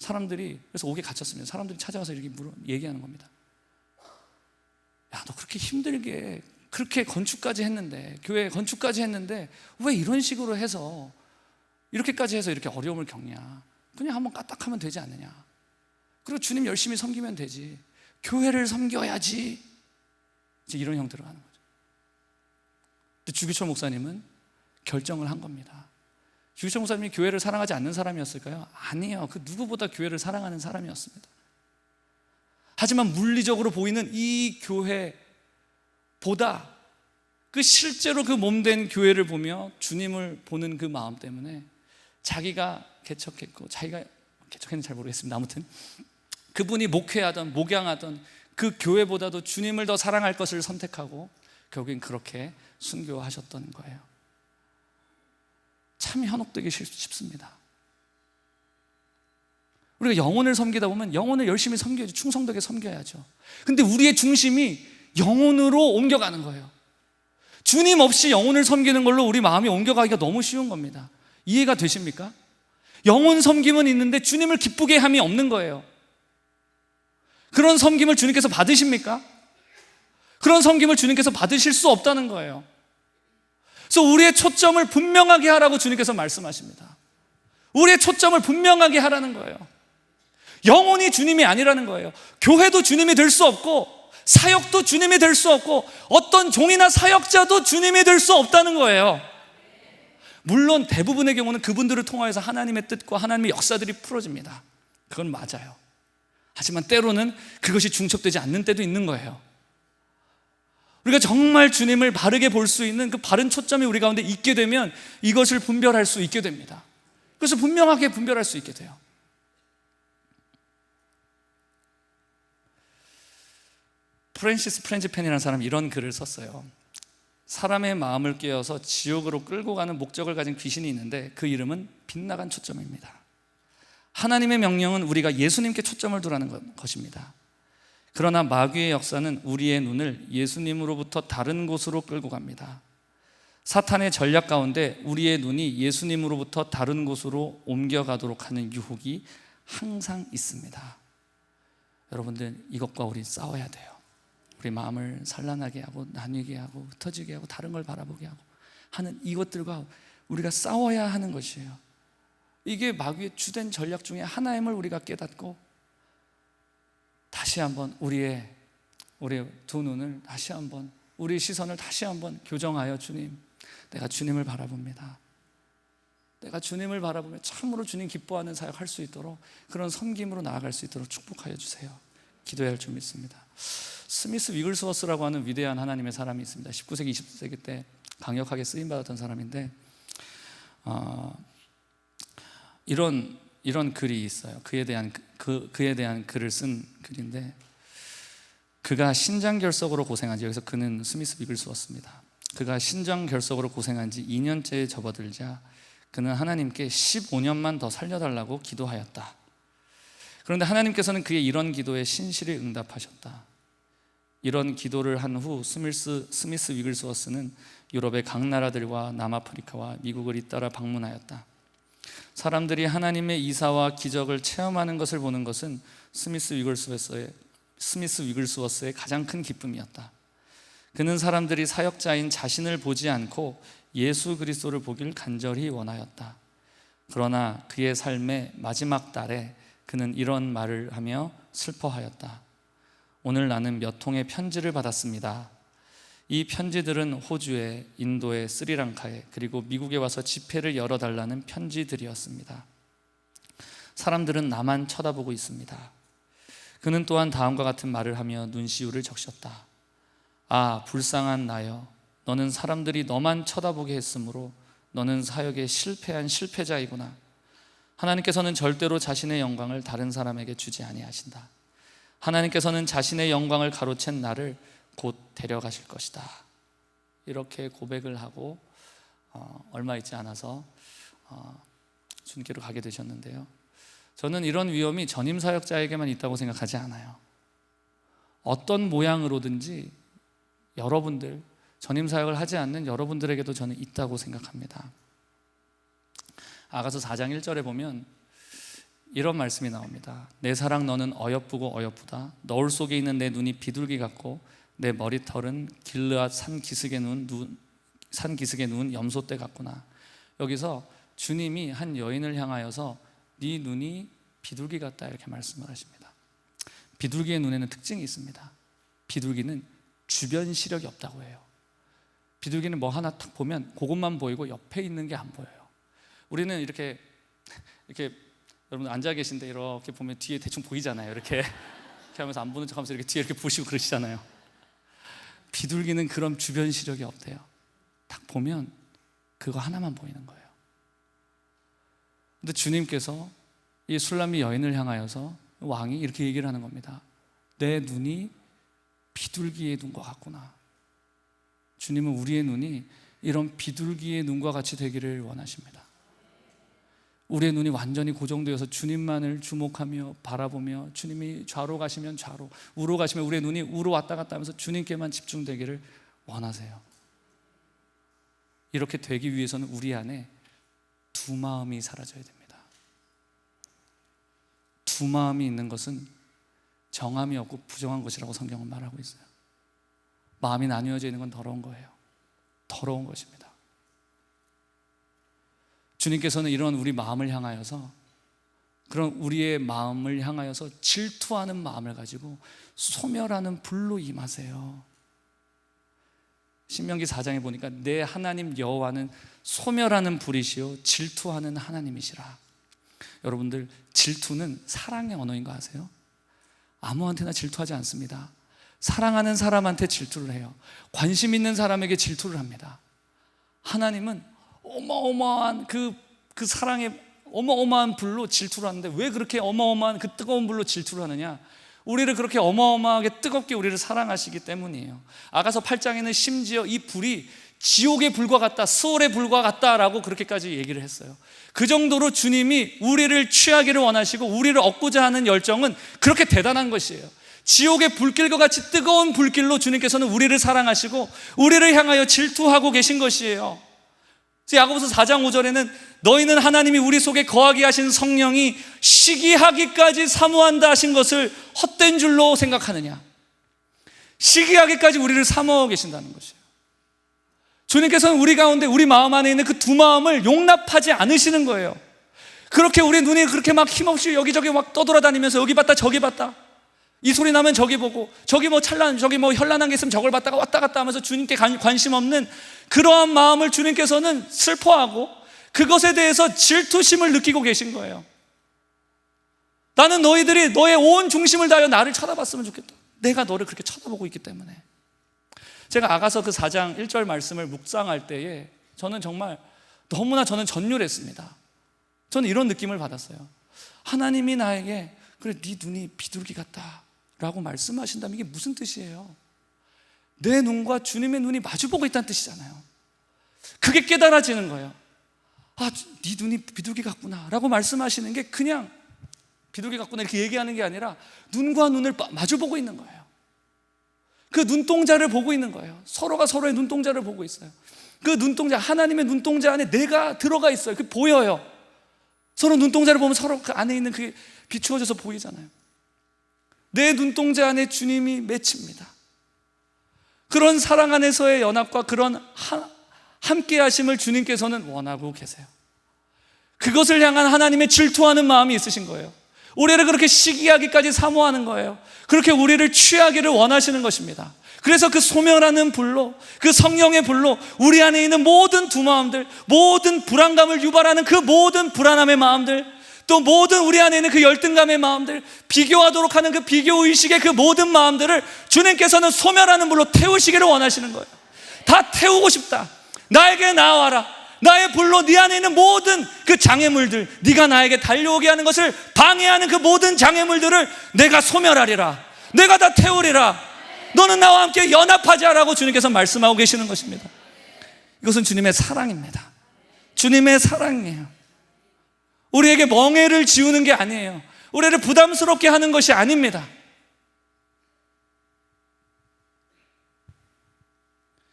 사람들이 그래서 옥에 갇혔습니다. 사람들이 찾아와서 이렇게 얘기하는 겁니다. 야, 너 그렇게 힘들게 그렇게 건축까지 했는데, 교회 건축까지 했는데 왜 이런 식으로 해서 이렇게까지 해서 이렇게 어려움을 겪냐. 그냥 한번 까딱하면 되지 않느냐. 그리고 주님 열심히 섬기면 되지. 교회를 섬겨야지. 이제 이런 형태로 하는 거죠. 근데 주기철 목사님은 결정을 한 겁니다. 주기철 목사님이 교회를 사랑하지 않는 사람이었을까요? 아니에요. 그 누구보다 교회를 사랑하는 사람이었습니다. 하지만 물리적으로 보이는 이 교회보다 그 실제로 그 몸된 교회를 보며 주님을 보는 그 마음 때문에 자기가 개척했고, 자기가 개척했는지 잘 모르겠습니다. 아무튼 그분이 목회하던 목양하던 그 교회보다도 주님을 더 사랑할 것을 선택하고 결국엔 그렇게 순교하셨던 거예요. 참 현혹되기 쉽습니다. 우리가 영혼을 섬기다 보면 영혼을 열심히 섬겨야죠. 충성되게 섬겨야죠. 근데 우리의 중심이 영혼으로 옮겨가는 거예요. 주님 없이 영혼을 섬기는 걸로 우리 마음이 옮겨가기가 너무 쉬운 겁니다. 이해가 되십니까? 영혼 섬김은 있는데 주님을 기쁘게 함이 없는 거예요. 그런 섬김을 주님께서 받으십니까? 그런 섬김을 주님께서 받으실 수 없다는 거예요. 그래서 우리의 초점을 분명하게 하라고 주님께서 말씀하십니다. 우리의 초점을 분명하게 하라는 거예요. 영혼이 주님이 아니라는 거예요. 교회도 주님이 될 수 없고, 사역도 주님이 될 수 없고, 어떤 종이나 사역자도 주님이 될 수 없다는 거예요. 물론 대부분의 경우는 그분들을 통하여서 하나님의 뜻과 하나님의 역사들이 풀어집니다. 그건 맞아요. 하지만 때로는 그것이 중첩되지 않는 때도 있는 거예요. 우리가 정말 주님을 바르게 볼 수 있는 그 바른 초점이 우리 가운데 있게 되면 이것을 분별할 수 있게 됩니다. 그래서 분명하게 분별할 수 있게 돼요. 프랜시스 프렌지펜이라는 사람이 이런 글을 썼어요. 사람의 마음을 깨어서 지옥으로 끌고 가는 목적을 가진 귀신이 있는데 그 이름은 빗나간 초점입니다. 하나님의 명령은 우리가 예수님께 초점을 두라는 것입니다. 그러나 마귀의 역사는 우리의 눈을 예수님으로부터 다른 곳으로 끌고 갑니다. 사탄의 전략 가운데 우리의 눈이 예수님으로부터 다른 곳으로 옮겨가도록 하는 유혹이 항상 있습니다. 여러분들, 이것과 우리 싸워야 돼요. 우리 마음을 산란하게 하고 나뉘게 하고 흩어지게 하고 다른 걸 바라보게 하고 하는 이것들과 우리가 싸워야 하는 것이에요. 이게 마귀의 주된 전략 중에 하나임을 우리가 깨닫고 다시 한번 우리의 두 눈을 다시 한번, 우리의 시선을 다시 한번 교정하여 주님, 내가 주님을 바라봅니다. 내가 주님을 바라보며 참으로 주님 기뻐하는 사역 할 수 있도록, 그런 섬김으로 나아갈 수 있도록 축복하여 주세요. 기도해야 할 줄 믿습니다. 스미스 위글스워스라고 하는 위대한 하나님의 사람이 있습니다. 19세기, 20세기 때 강력하게 쓰임받았던 사람인데 이런 글이 있어요. 그에 대한 글을 쓴 글인데, 그가 신장결석으로 고생한 지, 여기서 그는 스미스 위글스워스입니다. 그가 신장결석으로 고생한 지 2년째에 접어들자 그는 하나님께 15년만 더 살려달라고 기도하였다. 그런데 하나님께서는 그의 이런 기도에 신실히 응답하셨다. 이런 기도를 한 후 스미스 위글스워스는 유럽의 각 나라들과 남아프리카와 미국을 잇따라 방문하였다. 사람들이 하나님의 이사와 기적을 체험하는 것을 보는 것은 스미스 위글스워스의 가장 큰 기쁨이었다. 그는 사람들이 사역자인 자신을 보지 않고 예수 그리스도를 보길 간절히 원하였다. 그러나 그의 삶의 마지막 달에 그는 이런 말을 하며 슬퍼하였다. 오늘 나는 몇 통의 편지를 받았습니다. 이 편지들은 호주에, 인도에, 스리랑카에, 그리고 미국에 와서 집회를 열어달라는 편지들이었습니다. 사람들은 나만 쳐다보고 있습니다. 그는 또한 다음과 같은 말을 하며 눈시울을 적셨다. 아, 불쌍한 나여, 너는 사람들이 너만 쳐다보게 했으므로 너는 사역에 실패한 실패자이구나. 하나님께서는 절대로 자신의 영광을 다른 사람에게 주지 아니하신다. 하나님께서는 자신의 영광을 가로챈 나를 곧 데려가실 것이다. 이렇게 고백을 하고 얼마 있지 않아서 주님께로 가게 되셨는데요, 저는 이런 위험이 전임 사역자에게만 있다고 생각하지 않아요. 어떤 모양으로든지 여러분들, 전임 사역을 하지 않는 여러분들에게도 저는 있다고 생각합니다. 아가서 4장 1절에 보면 이런 말씀이 나옵니다. 내 사랑, 너는 어여쁘고 어여쁘다. 너울 속에 있는 내 눈이 비둘기 같고 내 머리털은 길르앗 산 기슭에 누운 염소떼 같구나. 여기서 주님이 한 여인을 향하여서 네 눈이 비둘기 같다, 이렇게 말씀을 하십니다. 비둘기의 눈에는 특징이 있습니다. 비둘기는 주변 시력이 없다고 해요. 비둘기는 뭐 하나 딱 보면 그것만 보이고 옆에 있는 게 안 보여요. 우리는 이렇게 여러분 앉아 계신데 이렇게 보면 뒤에 대충 보이잖아요. 이렇게 하면서 안 보는 척하면서 이렇게 뒤에 이렇게 보시고 그러시잖아요. 비둘기는 그런 주변 시력이 없대요. 딱 보면 그거 하나만 보이는 거예요. 근데 주님께서 이 술람미 여인을 향하여서 왕이 이렇게 얘기를 하는 겁니다. 내 눈이 비둘기의 눈과 같구나. 주님은 우리의 눈이 이런 비둘기의 눈과 같이 되기를 원하십니다. 우리의 눈이 완전히 고정되어서 주님만을 주목하며 바라보며, 주님이 좌로 가시면 좌로, 우로 가시면 우리의 눈이 우로 왔다 갔다 하면서 주님께만 집중되기를 원하세요. 이렇게 되기 위해서는 우리 안에 두 마음이 사라져야 됩니다. 두 마음이 있는 것은 정함이 없고 부정한 것이라고 성경은 말하고 있어요. 마음이 나뉘어져 있는 건 더러운 거예요. 더러운 것입니다. 주님께서는 이런 우리 마음을 향하여서, 그런 우리의 마음을 향하여서 질투하는 마음을 가지고 소멸하는 불로 임하세요. 신명기 4장에 보니까 내 하나님 여호와는 소멸하는 불이시요 질투하는 하나님이시라. 여러분들, 질투는 사랑의 언어인 거 아세요? 아무한테나 질투하지 않습니다. 사랑하는 사람한테 질투를 해요. 관심 있는 사람에게 질투를 합니다. 하나님은 어마어마한 그 사랑의 어마어마한 불로 질투를 하는데, 왜 그렇게 어마어마한 그 뜨거운 불로 질투를 하느냐? 우리를 그렇게 어마어마하게 뜨겁게 우리를 사랑하시기 때문이에요. 아가서 8장에는 심지어 이 불이 지옥의 불과 같다, 수월의 불과 같다라고 그렇게까지 얘기를 했어요. 그 정도로 주님이 우리를 취하기를 원하시고 우리를 얻고자 하는 열정은 그렇게 대단한 것이에요. 지옥의 불길과 같이 뜨거운 불길로 주님께서는 우리를 사랑하시고 우리를 향하여 질투하고 계신 것이에요. 야고보서 4장 5절에는 너희는 하나님이 우리 속에 거하게 하신 성령이 시기하기까지 사모한다 하신 것을 헛된 줄로 생각하느냐. 시기하기까지 우리를 사모하고 계신다는 것이에요. 주님께서는 우리 가운데 우리 마음 안에 있는 그 두 마음을 용납하지 않으시는 거예요. 그렇게 우리 눈이 그렇게 막 힘없이 여기저기 막 떠돌아다니면서 여기 봤다 저기 봤다, 이 소리 나면 저기 보고, 저기 뭐 저기 뭐 현란한 게 있으면 저걸 봤다가 왔다 갔다 하면서 주님께 관심 없는 그러한 마음을 주님께서는 슬퍼하고 그것에 대해서 질투심을 느끼고 계신 거예요. 나는 너희들이 너의 온 중심을 다하여 나를 쳐다봤으면 좋겠다. 내가 너를 그렇게 쳐다보고 있기 때문에. 제가 아가서 그 4장 1절 말씀을 묵상할 때에 저는 정말 너무나 저는 전율했습니다. 저는 이런 느낌을 받았어요. 하나님이 나에게 그래 네 눈이 비둘기 같다 라고 말씀하신다면 이게 무슨 뜻이에요? 내 눈과 주님의 눈이 마주보고 있다는 뜻이잖아요. 그게 깨달아지는 거예요. 아, 네 눈이 비둘기 같구나 라고 말씀하시는 게 그냥 비둘기 같구나 이렇게 얘기하는 게 아니라 눈과 눈을 마주보고 있는 거예요. 그 눈동자를 보고 있는 거예요. 서로가 서로의 눈동자를 보고 있어요. 그 눈동자, 하나님의 눈동자 안에 내가 들어가 있어요. 그게 보여요. 서로 눈동자를 보면 서로 그 안에 있는 그게 비추어져서 보이잖아요. 내 눈동자 안에 주님이 맺힙니다. 그런 사랑 안에서의 연합과 그런 함께 하심을 주님께서는 원하고 계세요. 그것을 향한 하나님의 질투하는 마음이 있으신 거예요. 우리를 그렇게 시기하기까지 사모하는 거예요. 그렇게 우리를 취하기를 원하시는 것입니다. 그래서 그 소멸하는 불로, 그 성령의 불로 우리 안에 있는 모든 두 마음들, 모든 불안감을 유발하는 그 모든 불안함의 마음들, 또 모든 우리 안에 있는 그 열등감의 마음들, 비교하도록 하는 그 비교의식의 그 모든 마음들을 주님께서는 소멸하는 불로 태우시기를 원하시는 거예요. 다 태우고 싶다. 나에게 나와라. 나의 불로 네 안에 있는 모든 그 장애물들, 네가 나에게 달려오게 하는 것을 방해하는 그 모든 장애물들을 내가 소멸하리라. 내가 다 태우리라. 너는 나와 함께 연합하자라고 주님께서 말씀하고 계시는 것입니다. 이것은 주님의 사랑입니다. 주님의 사랑이에요. 우리에게 멍해를 지우는 게 아니에요. 우리를 부담스럽게 하는 것이 아닙니다.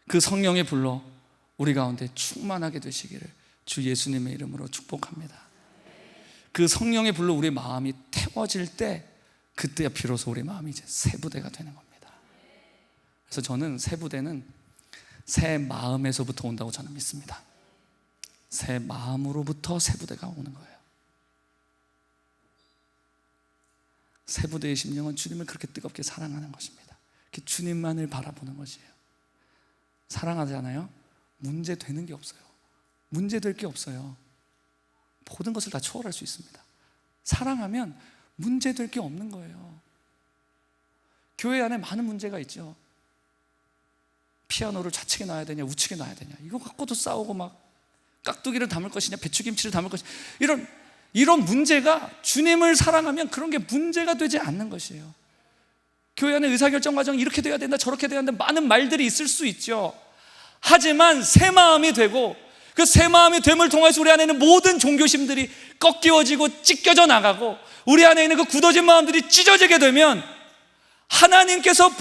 그 성령의 불로 우리 가운데 충만하게 되시기를 주 예수님의 이름으로 축복합니다. 그 성령의 불로 우리 마음이 태워질 때 그때 비로소 우리 마음이 이제 새 부대가 되는 겁니다. 그래서 저는 새 부대는 새 마음에서부터 온다고 저는 믿습니다. 새 마음으로부터 새 부대가 오는 거예요. 새 부대의 심령은 주님을 그렇게 뜨겁게 사랑하는 것입니다. 주님만을 바라보는 것이에요. 사랑하잖아요. 문제 되는 게 없어요. 문제 될 게 없어요. 모든 것을 다 초월할 수 있습니다. 사랑하면 문제 될 게 없는 거예요. 교회 안에 많은 문제가 있죠. 피아노를 좌측에 놔야 되냐 우측에 놔야 되냐 이거 갖고도 싸우고 막 깍두기를 담을 것이냐 배추김치를 담을 것이냐 이런 문제가 주님을 사랑하면 그런 게 문제가 되지 않는 것이에요. 교회 안에 의사결정 과정이 이렇게 돼야 된다 저렇게 돼야 된다 많은 말들이 있을 수 있죠. 하지만 새 마음이 되고 그 새 마음이 됨을 통해서 우리 안에 있는 모든 종교심들이 꺾여지고 찢겨져 나가고 우리 안에 있는 그 굳어진 마음들이 찢어지게 되면 하나님께서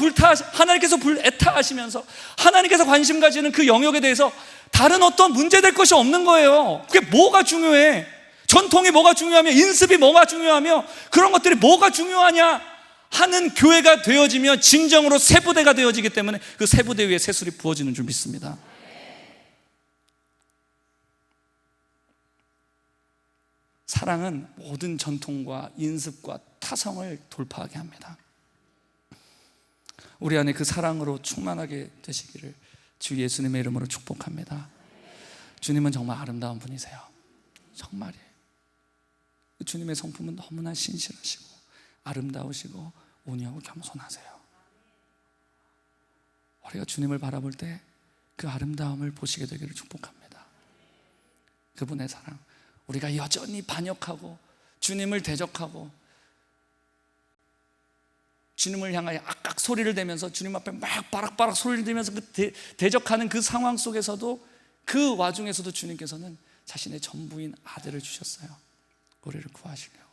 애타하시면서 하나님께서 관심 가지는 그 영역에 대해서 다른 어떤 문제될 것이 없는 거예요. 그게 뭐가 중요해? 전통이 뭐가 중요하며 인습이 뭐가 중요하며 그런 것들이 뭐가 중요하냐 하는 교회가 되어지며 진정으로 새 부대가 되어지기 때문에 그 새 부대 위에 새술이 부어지는 줄 믿습니다. 사랑은 모든 전통과 인습과 타성을 돌파하게 합니다. 우리 안에 그 사랑으로 충만하게 되시기를 주 예수님의 이름으로 축복합니다. 주님은 정말 아름다운 분이세요. 정말이에요. 주님의 성품은 너무나 신실하시고 아름다우시고 온유하고 겸손하세요. 우리가 주님을 바라볼 때 그 아름다움을 보시게 되기를 축복합니다. 그분의 사랑, 우리가 여전히 반역하고 주님을 대적하고 주님을 향하여 악악 소리를 내면서 주님 앞에 막 바락바락 소리를 내면서 대적하는 그 상황 속에서도, 그 와중에서도 주님께서는 자신의 전부인 아들을 주셨어요. 우리를 구하시려고.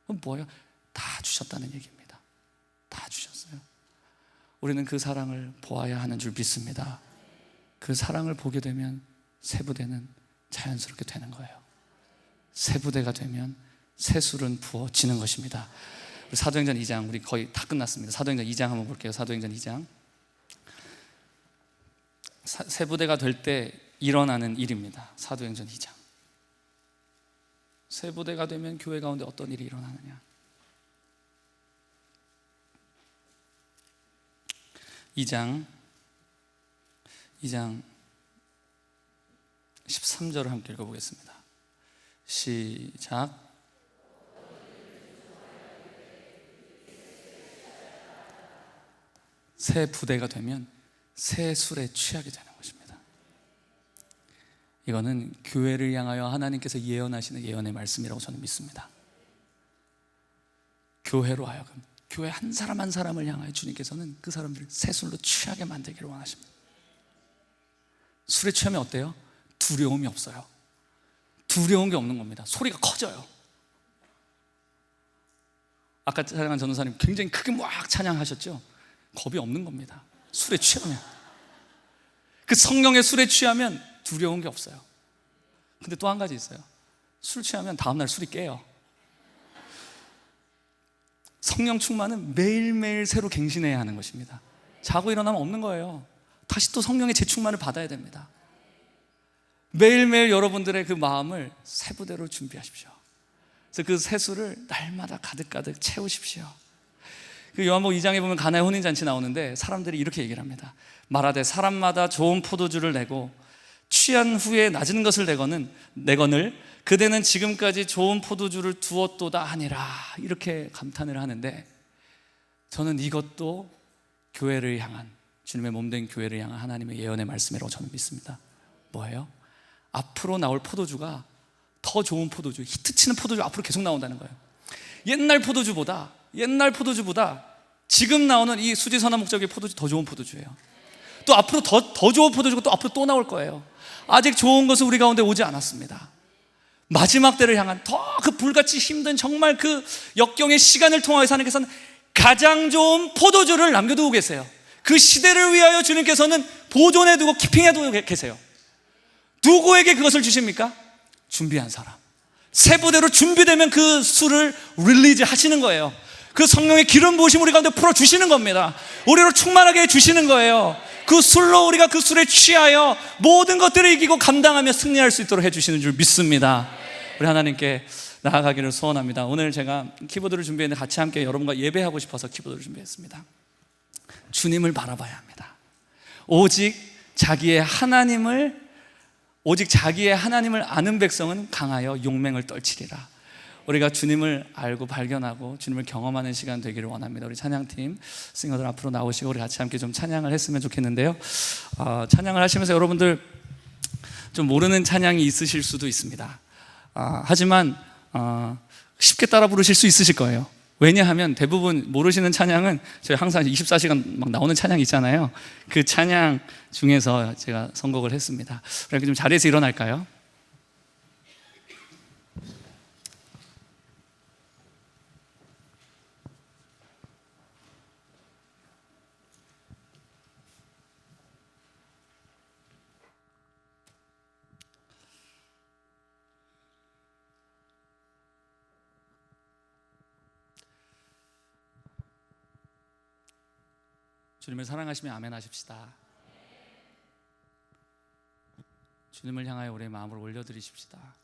그건 뭐예요? 다 주셨다는 얘기입니다. 다 주셨어요. 우리는 그 사랑을 보아야 하는 줄 믿습니다. 그 사랑을 보게 되면 새 부대는 자연스럽게 되는 거예요. 새 부대가 되면 새 술은 부어지는 것입니다. 사도행전 2장, 우리 거의 다 끝났습니다. 사도행전 2장 한번 볼게요. 사도행전 2장. 새 부대가 될 때 일어나는 일입니다. 사도행전 2장. 새 부대가 되면 교회 가운데 어떤 일이 일어나느냐. 2장 13절을 함께 읽어보겠습니다. 시작. 새 부대가 되면 새 술에 취하게 되는 것입니다. 이거는 교회를 향하여 하나님께서 예언하시는 예언의 말씀이라고 저는 믿습니다. 교회로 하여금, 교회 한 사람 한 사람을 향하여 주님께서는 그 사람들을 새 술로 취하게 만들기를 원하십니다. 술에 취하면 어때요? 두려움이 없어요. 두려운 게 없는 겁니다. 소리가 커져요. 아까 찬양한 전도사님 굉장히 크게 막 찬양하셨죠? 겁이 없는 겁니다. 술에 취하면, 그 성령의 술에 취하면 두려운 게 없어요. 근데 또 한 가지 있어요. 술 취하면 다음날 술이 깨요. 성령 충만은 매일매일 새로 갱신해야 하는 것입니다. 자고 일어나면 없는 거예요. 다시 또 성령의 재충만을 받아야 됩니다. 매일매일 여러분들의 그 마음을 새 부대로 준비하십시오. 그래서 그 새 술을 날마다 가득가득 채우십시오. 그 요한복음 2장에 보면 가나의 혼인잔치 나오는데 사람들이 이렇게 얘기를 합니다. 말하되 사람마다 좋은 포도주를 내고 취한 후에 낮은 것을 내거늘 그대는 지금까지 좋은 포도주를 두었도다 하니라. 이렇게 감탄을 하는데, 저는 이것도 교회를 향한, 주님의 몸된 교회를 향한 하나님의 예언의 말씀이라고 저는 믿습니다. 뭐예요? 앞으로 나올 포도주가 더 좋은 포도주, 히트치는 포도주 앞으로 계속 나온다는 거예요. 옛날 포도주보다 지금 나오는 이 수지선한 목적의 포도주 더 좋은 포도주예요. 또 앞으로 더 좋은 포도주가 또 앞으로 또 나올 거예요. 아직 좋은 것은 우리 가운데 오지 않았습니다. 마지막 때를 향한 더 그 불같이 힘든 정말 그 역경의 시간을 통하여서 하나님께서는 가장 좋은 포도주를 남겨두고 계세요. 그 시대를 위하여 주님께서는 보존해두고 키핑해두고 계세요. 누구에게 그것을 주십니까? 준비한 사람. 새 부대로 준비되면 그 술을 릴리즈 하시는 거예요. 그 성령의 기름 부으심 우리 가운데 풀어주시는 겁니다. 우리로 충만하게 해주시는 거예요. 그 술로 우리가 그 술에 취하여 모든 것들을 이기고 감당하며 승리할 수 있도록 해주시는 줄 믿습니다. 우리 하나님께 나아가기를 소원합니다. 오늘 제가 키보드를 준비했는데 같이 함께 여러분과 예배하고 싶어서 키보드를 준비했습니다. 주님을 바라봐야 합니다. 오직 자기의 하나님을 아는 백성은 강하여 용맹을 떨치리라. 우리가 주님을 알고 발견하고 주님을 경험하는 시간 되기를 원합니다. 우리 찬양팀 싱어들 앞으로 나오시고 우리 같이 함께 좀 찬양을 했으면 좋겠는데요. 찬양을 하시면서 여러분들 좀 모르는 찬양이 있으실 수도 있습니다. 하지만 쉽게 따라 부르실 수 있으실 거예요. 왜냐하면 대부분 모르시는 찬양은 저희 항상 24시간 막 나오는 찬양 있잖아요. 그 찬양 중에서 제가 선곡을 했습니다. 이렇게 좀 자리에서 일어날까요? 주님을 사랑하시며 아멘 하십시다. 주님을 향하여 우리의 마음을 올려드리십시다.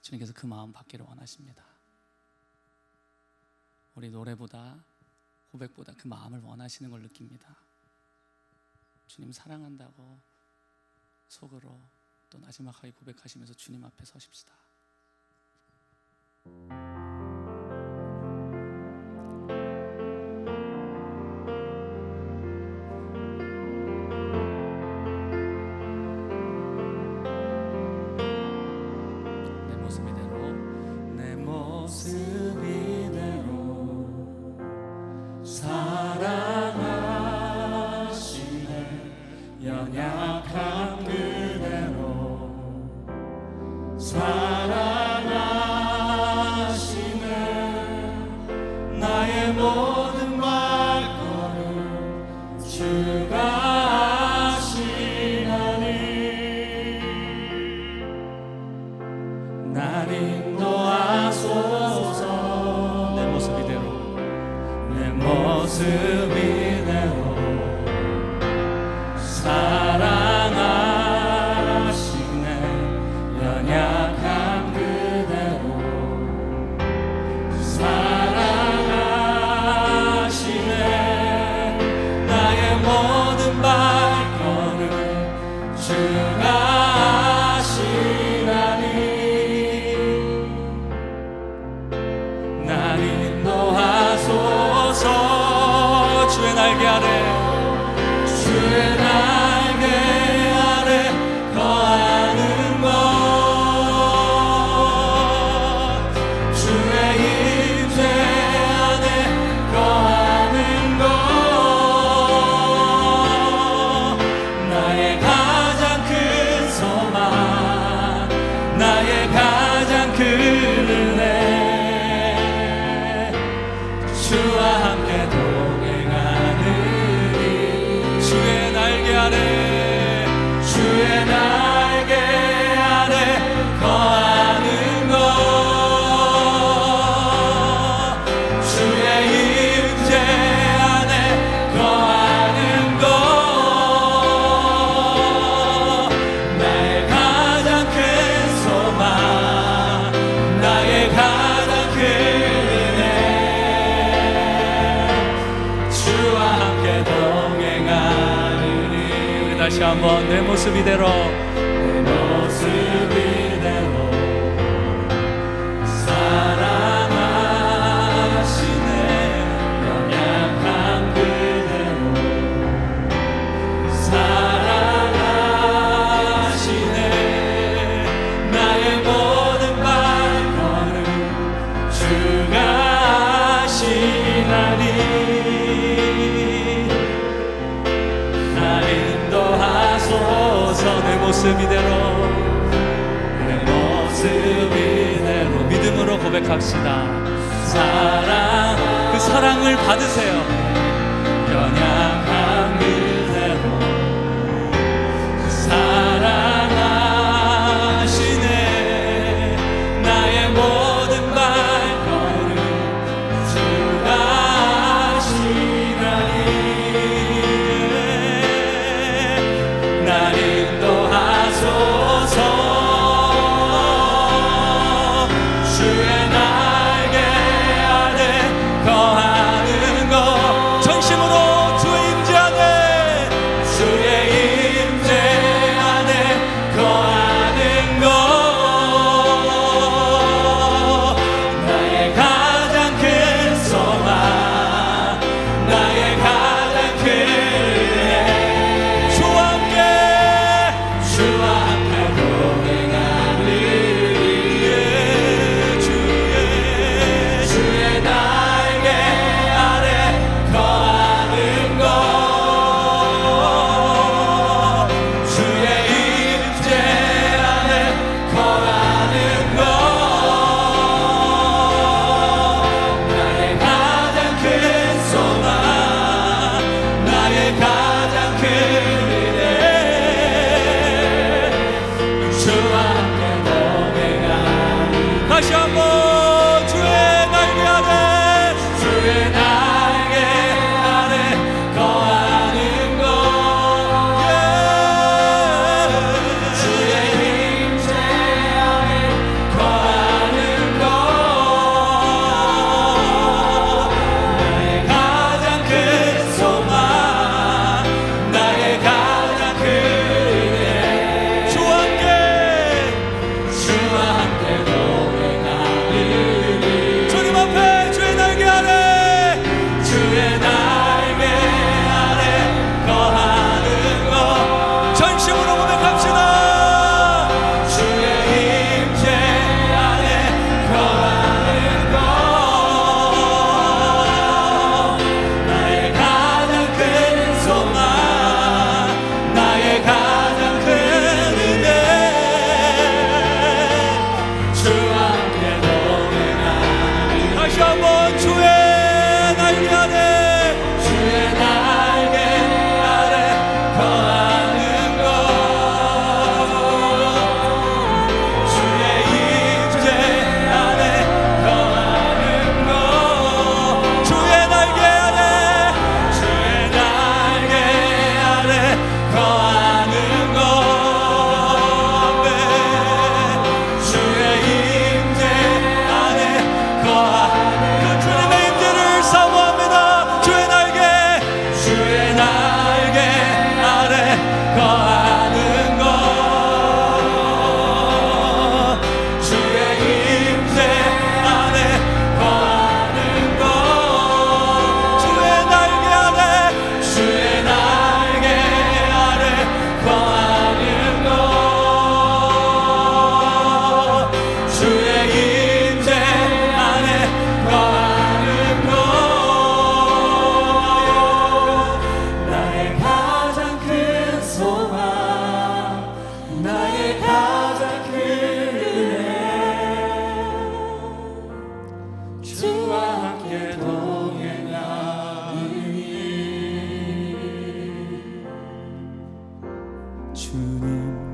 주님께서 그 마음 받기를 원하십니다. 우리 노래보다 고백보다 그 마음을 원하시는 걸 느낍니다. 주님 사랑한다고 속으로 또 나지막하게 고백하시면서 주님 앞에 서십시다. 내 모습 이대로 주가시나니 날 인도하소서. 주의 날개 아래, 주의 날개 아래 거하는 것, 주의 임재 안에 거하는 것, 나의 가장 큰 소망, 나의 가장 큰 은혜, 주와 함께 동행하느니 주의 날개 아래, 주의 날개 아래 거하는 것, 주의 임재 안에 거하는 것, 나의 가장 큰 소망, 나의 가장 큰 은혜, 주와 함께 동행하느니. 우리 다시 한번 내 모습 이대로, 내 모습 이대로 사랑하시네. 연약한 그대로 사랑하시네. 나의 모든 발걸음 주가 하시나니 날 인도하소서. 내 모습 이대로, 내 모습 이대로 믿음으로 고백합시다. 사랑, 그 사랑을 받으세요. 연약한 그대로 사랑하시네. 나의 모든 발걸음 주가 하시나니 날 인도하소서. 주의 날개 아래 거하는 것, 저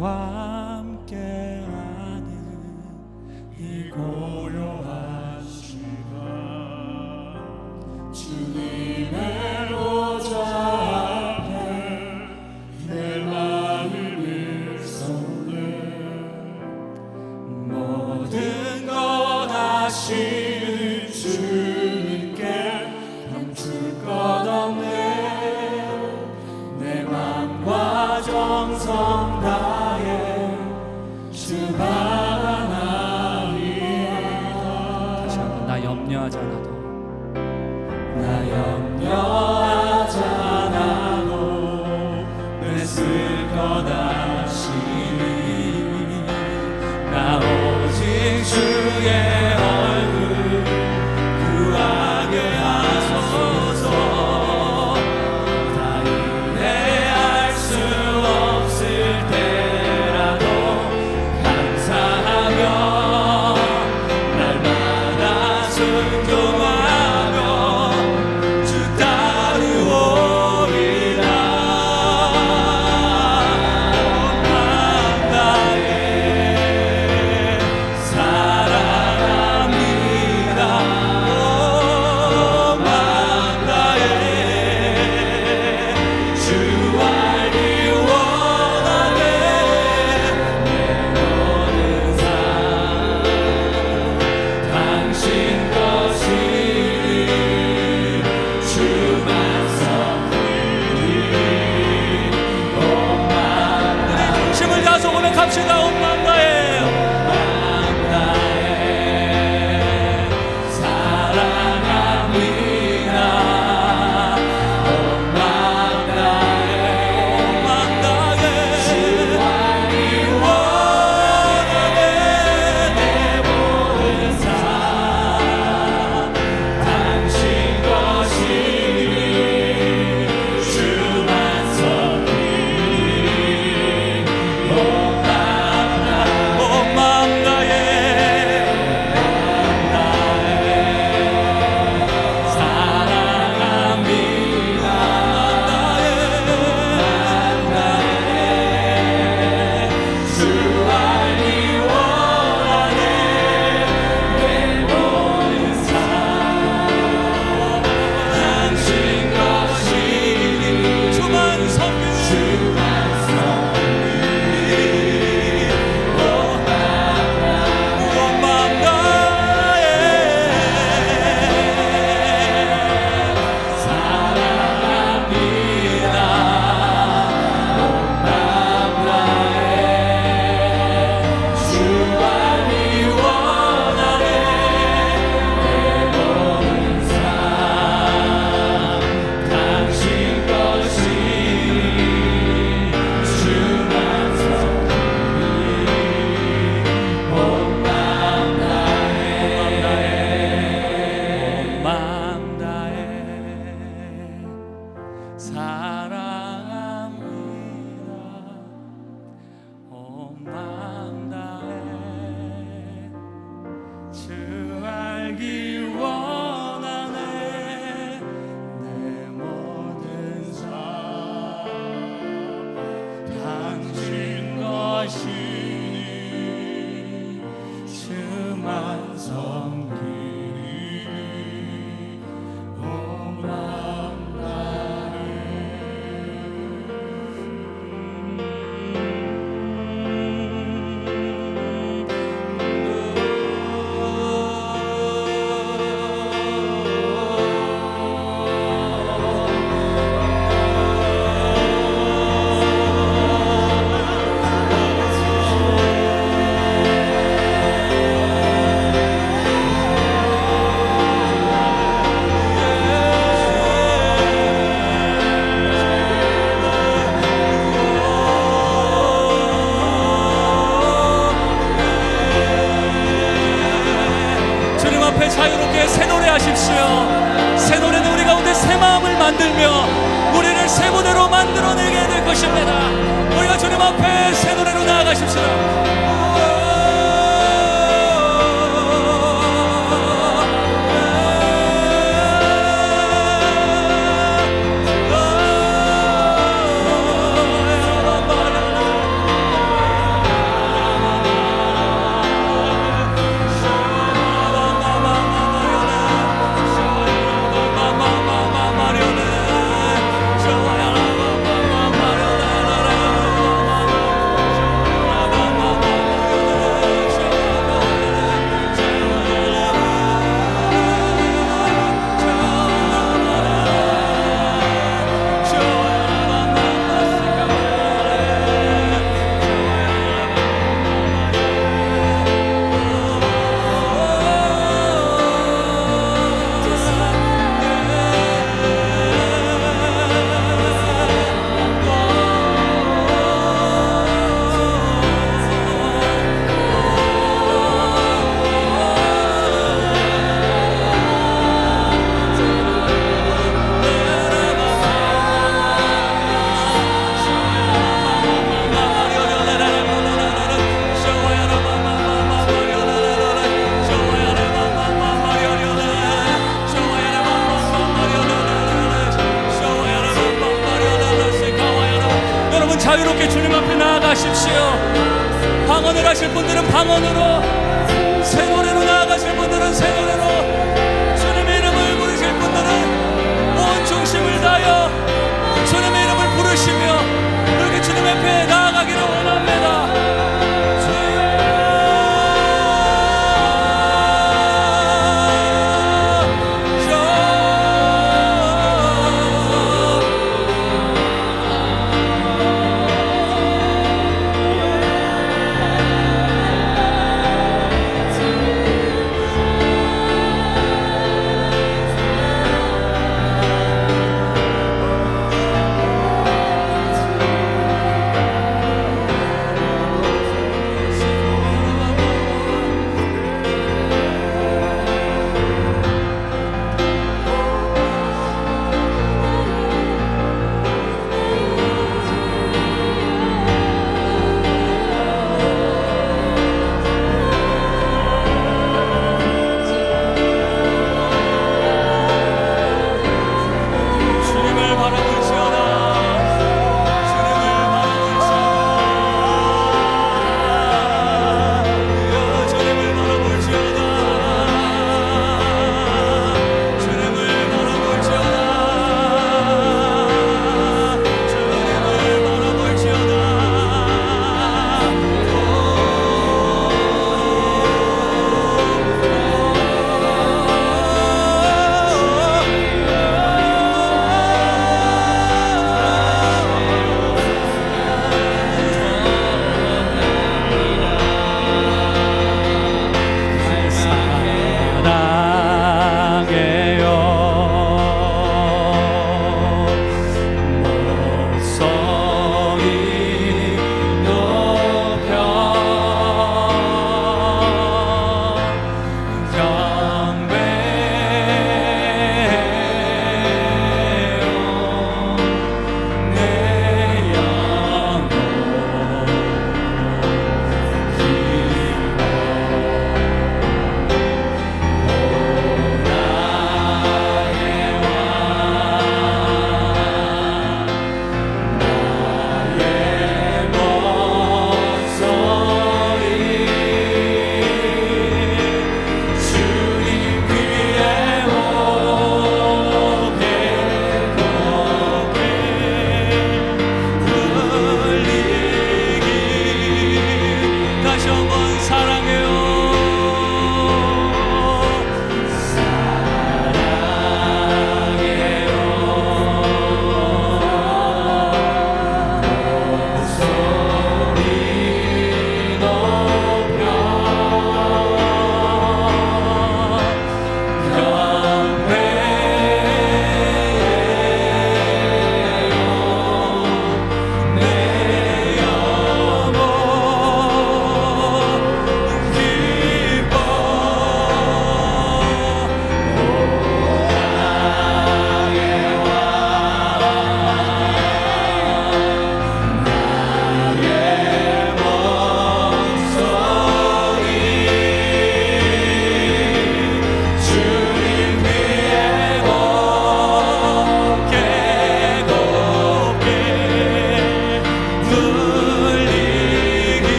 나와 함께하는 이 고요한 시간 주님의 보좌 앞에 내 마음을 일성내 모든 것 아시는 주님께 감출 것 없네 내 맘과 정성 다해 주 바라나이다.
다시 한번 나 염려하지 않아도
나 염려하지 않아도 애쓸 것 아시니 나 오직 주의 얼굴 구하게 하소서. 다 이해할 수 없을 때라도 감사하며 날마다 순종하며 주 따르오리라. 나의 사랑합니다. 나의 주 알기 원하네 내 모든 삶 당신 것이니 주만 섬기니 온 맘
힘을 다해서 고백합시다. 온 마음 다해
나의 사랑합니다. 온 맘 다해 주 알기 원하네 내 모든 삶 당신 것이니 주만 섬기니 온 맘 다해 사랑합니다. 주 알기 원하네 내 모든 삶 당신 것이니 주만 섬기니 온 맘 다해 사랑합니다. 온 맘 다해 주 알기 원하네 내 모든 삶 당신 것이니 주만 섬기니 온 맘 다해 온 맘 다해 사랑합니다. 온 맘 다해 주 알기 원하네 내 모든 삶 당신 것이니 주만 섬기니 온 맘
주님 앞에 자유롭게 새 노래 하십시오. 새 노래는 우리 가운데 새 마음을 만들며 우리를 새 무대로 만들어내게 될 것입니다. 우리가 주님 앞에 새 노래로 나아가십시다. 방언을 하실 분들은 방언으로, 새 노래로 나아가실 분들은 새 노래로, 주님의 이름을 부르실 분들은 온 중심을 다하여 주님의 이름을 부르시며 그렇게 주님 앞에 나아가기를 원합니다.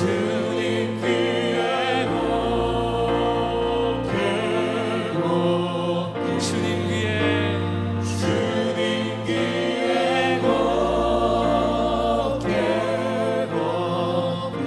주님 귀에 높게 높게
주님 귀에
주님 귀에 높게 높게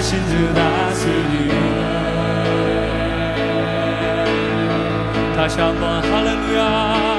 전능하신 주 다스리네.
다시 한번 할렐루야.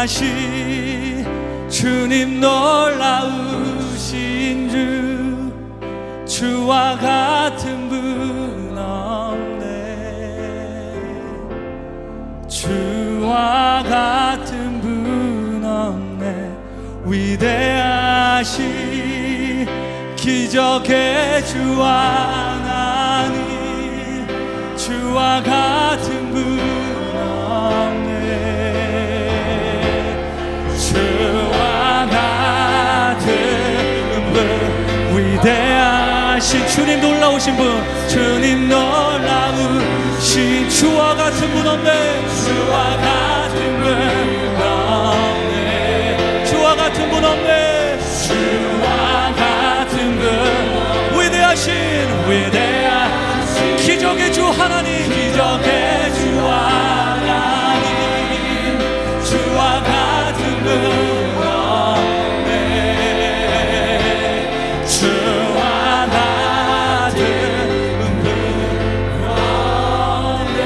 위대하신 주님 놀라우신 주 주와 같은 분 없네 주와 같은 분 없네 위대하신 기적의 주 하나님 주와 같은 분 없네 주와 같은 분 위대하신 주님 놀라우신 분 주님 놀라우신 주와 같은 분 없네 주와 같은 분 없네 주와 같은 분 없네 주와 같은 분 위대하신 기적의 주 하나님 기적의 주 하나님 주와 같은 분 없네 주와 같은 분 없네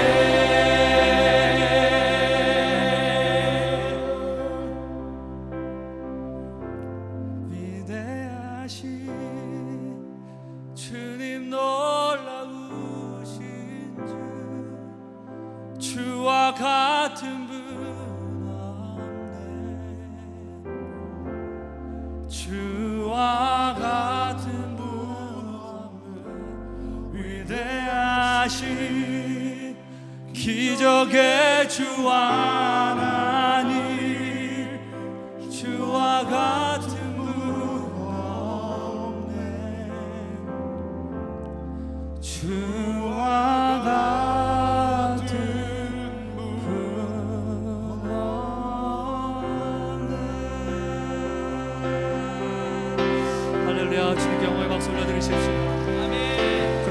위대하신 주님 놀라우신 주 주와 같은 분 없네 주와 같은 분 위대하신 기적의 주 하나님 주와 같은 분 없네 주와 같은 분 없네 할렐루야 주님께 영광의 박수 올려드리십시오.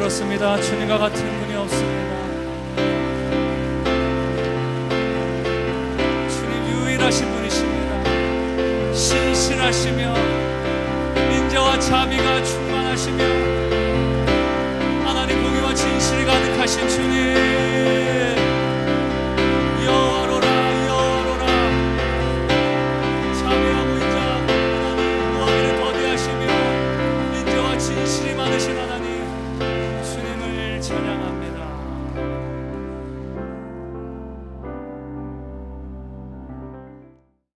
그렇습니다. 주님과 같은 분이 없습니다. 주님 유일하신 분이십니다. 신실하시며 인자와 자비가 충만하시며 하나님 공의와 진실이 가득하신 주님,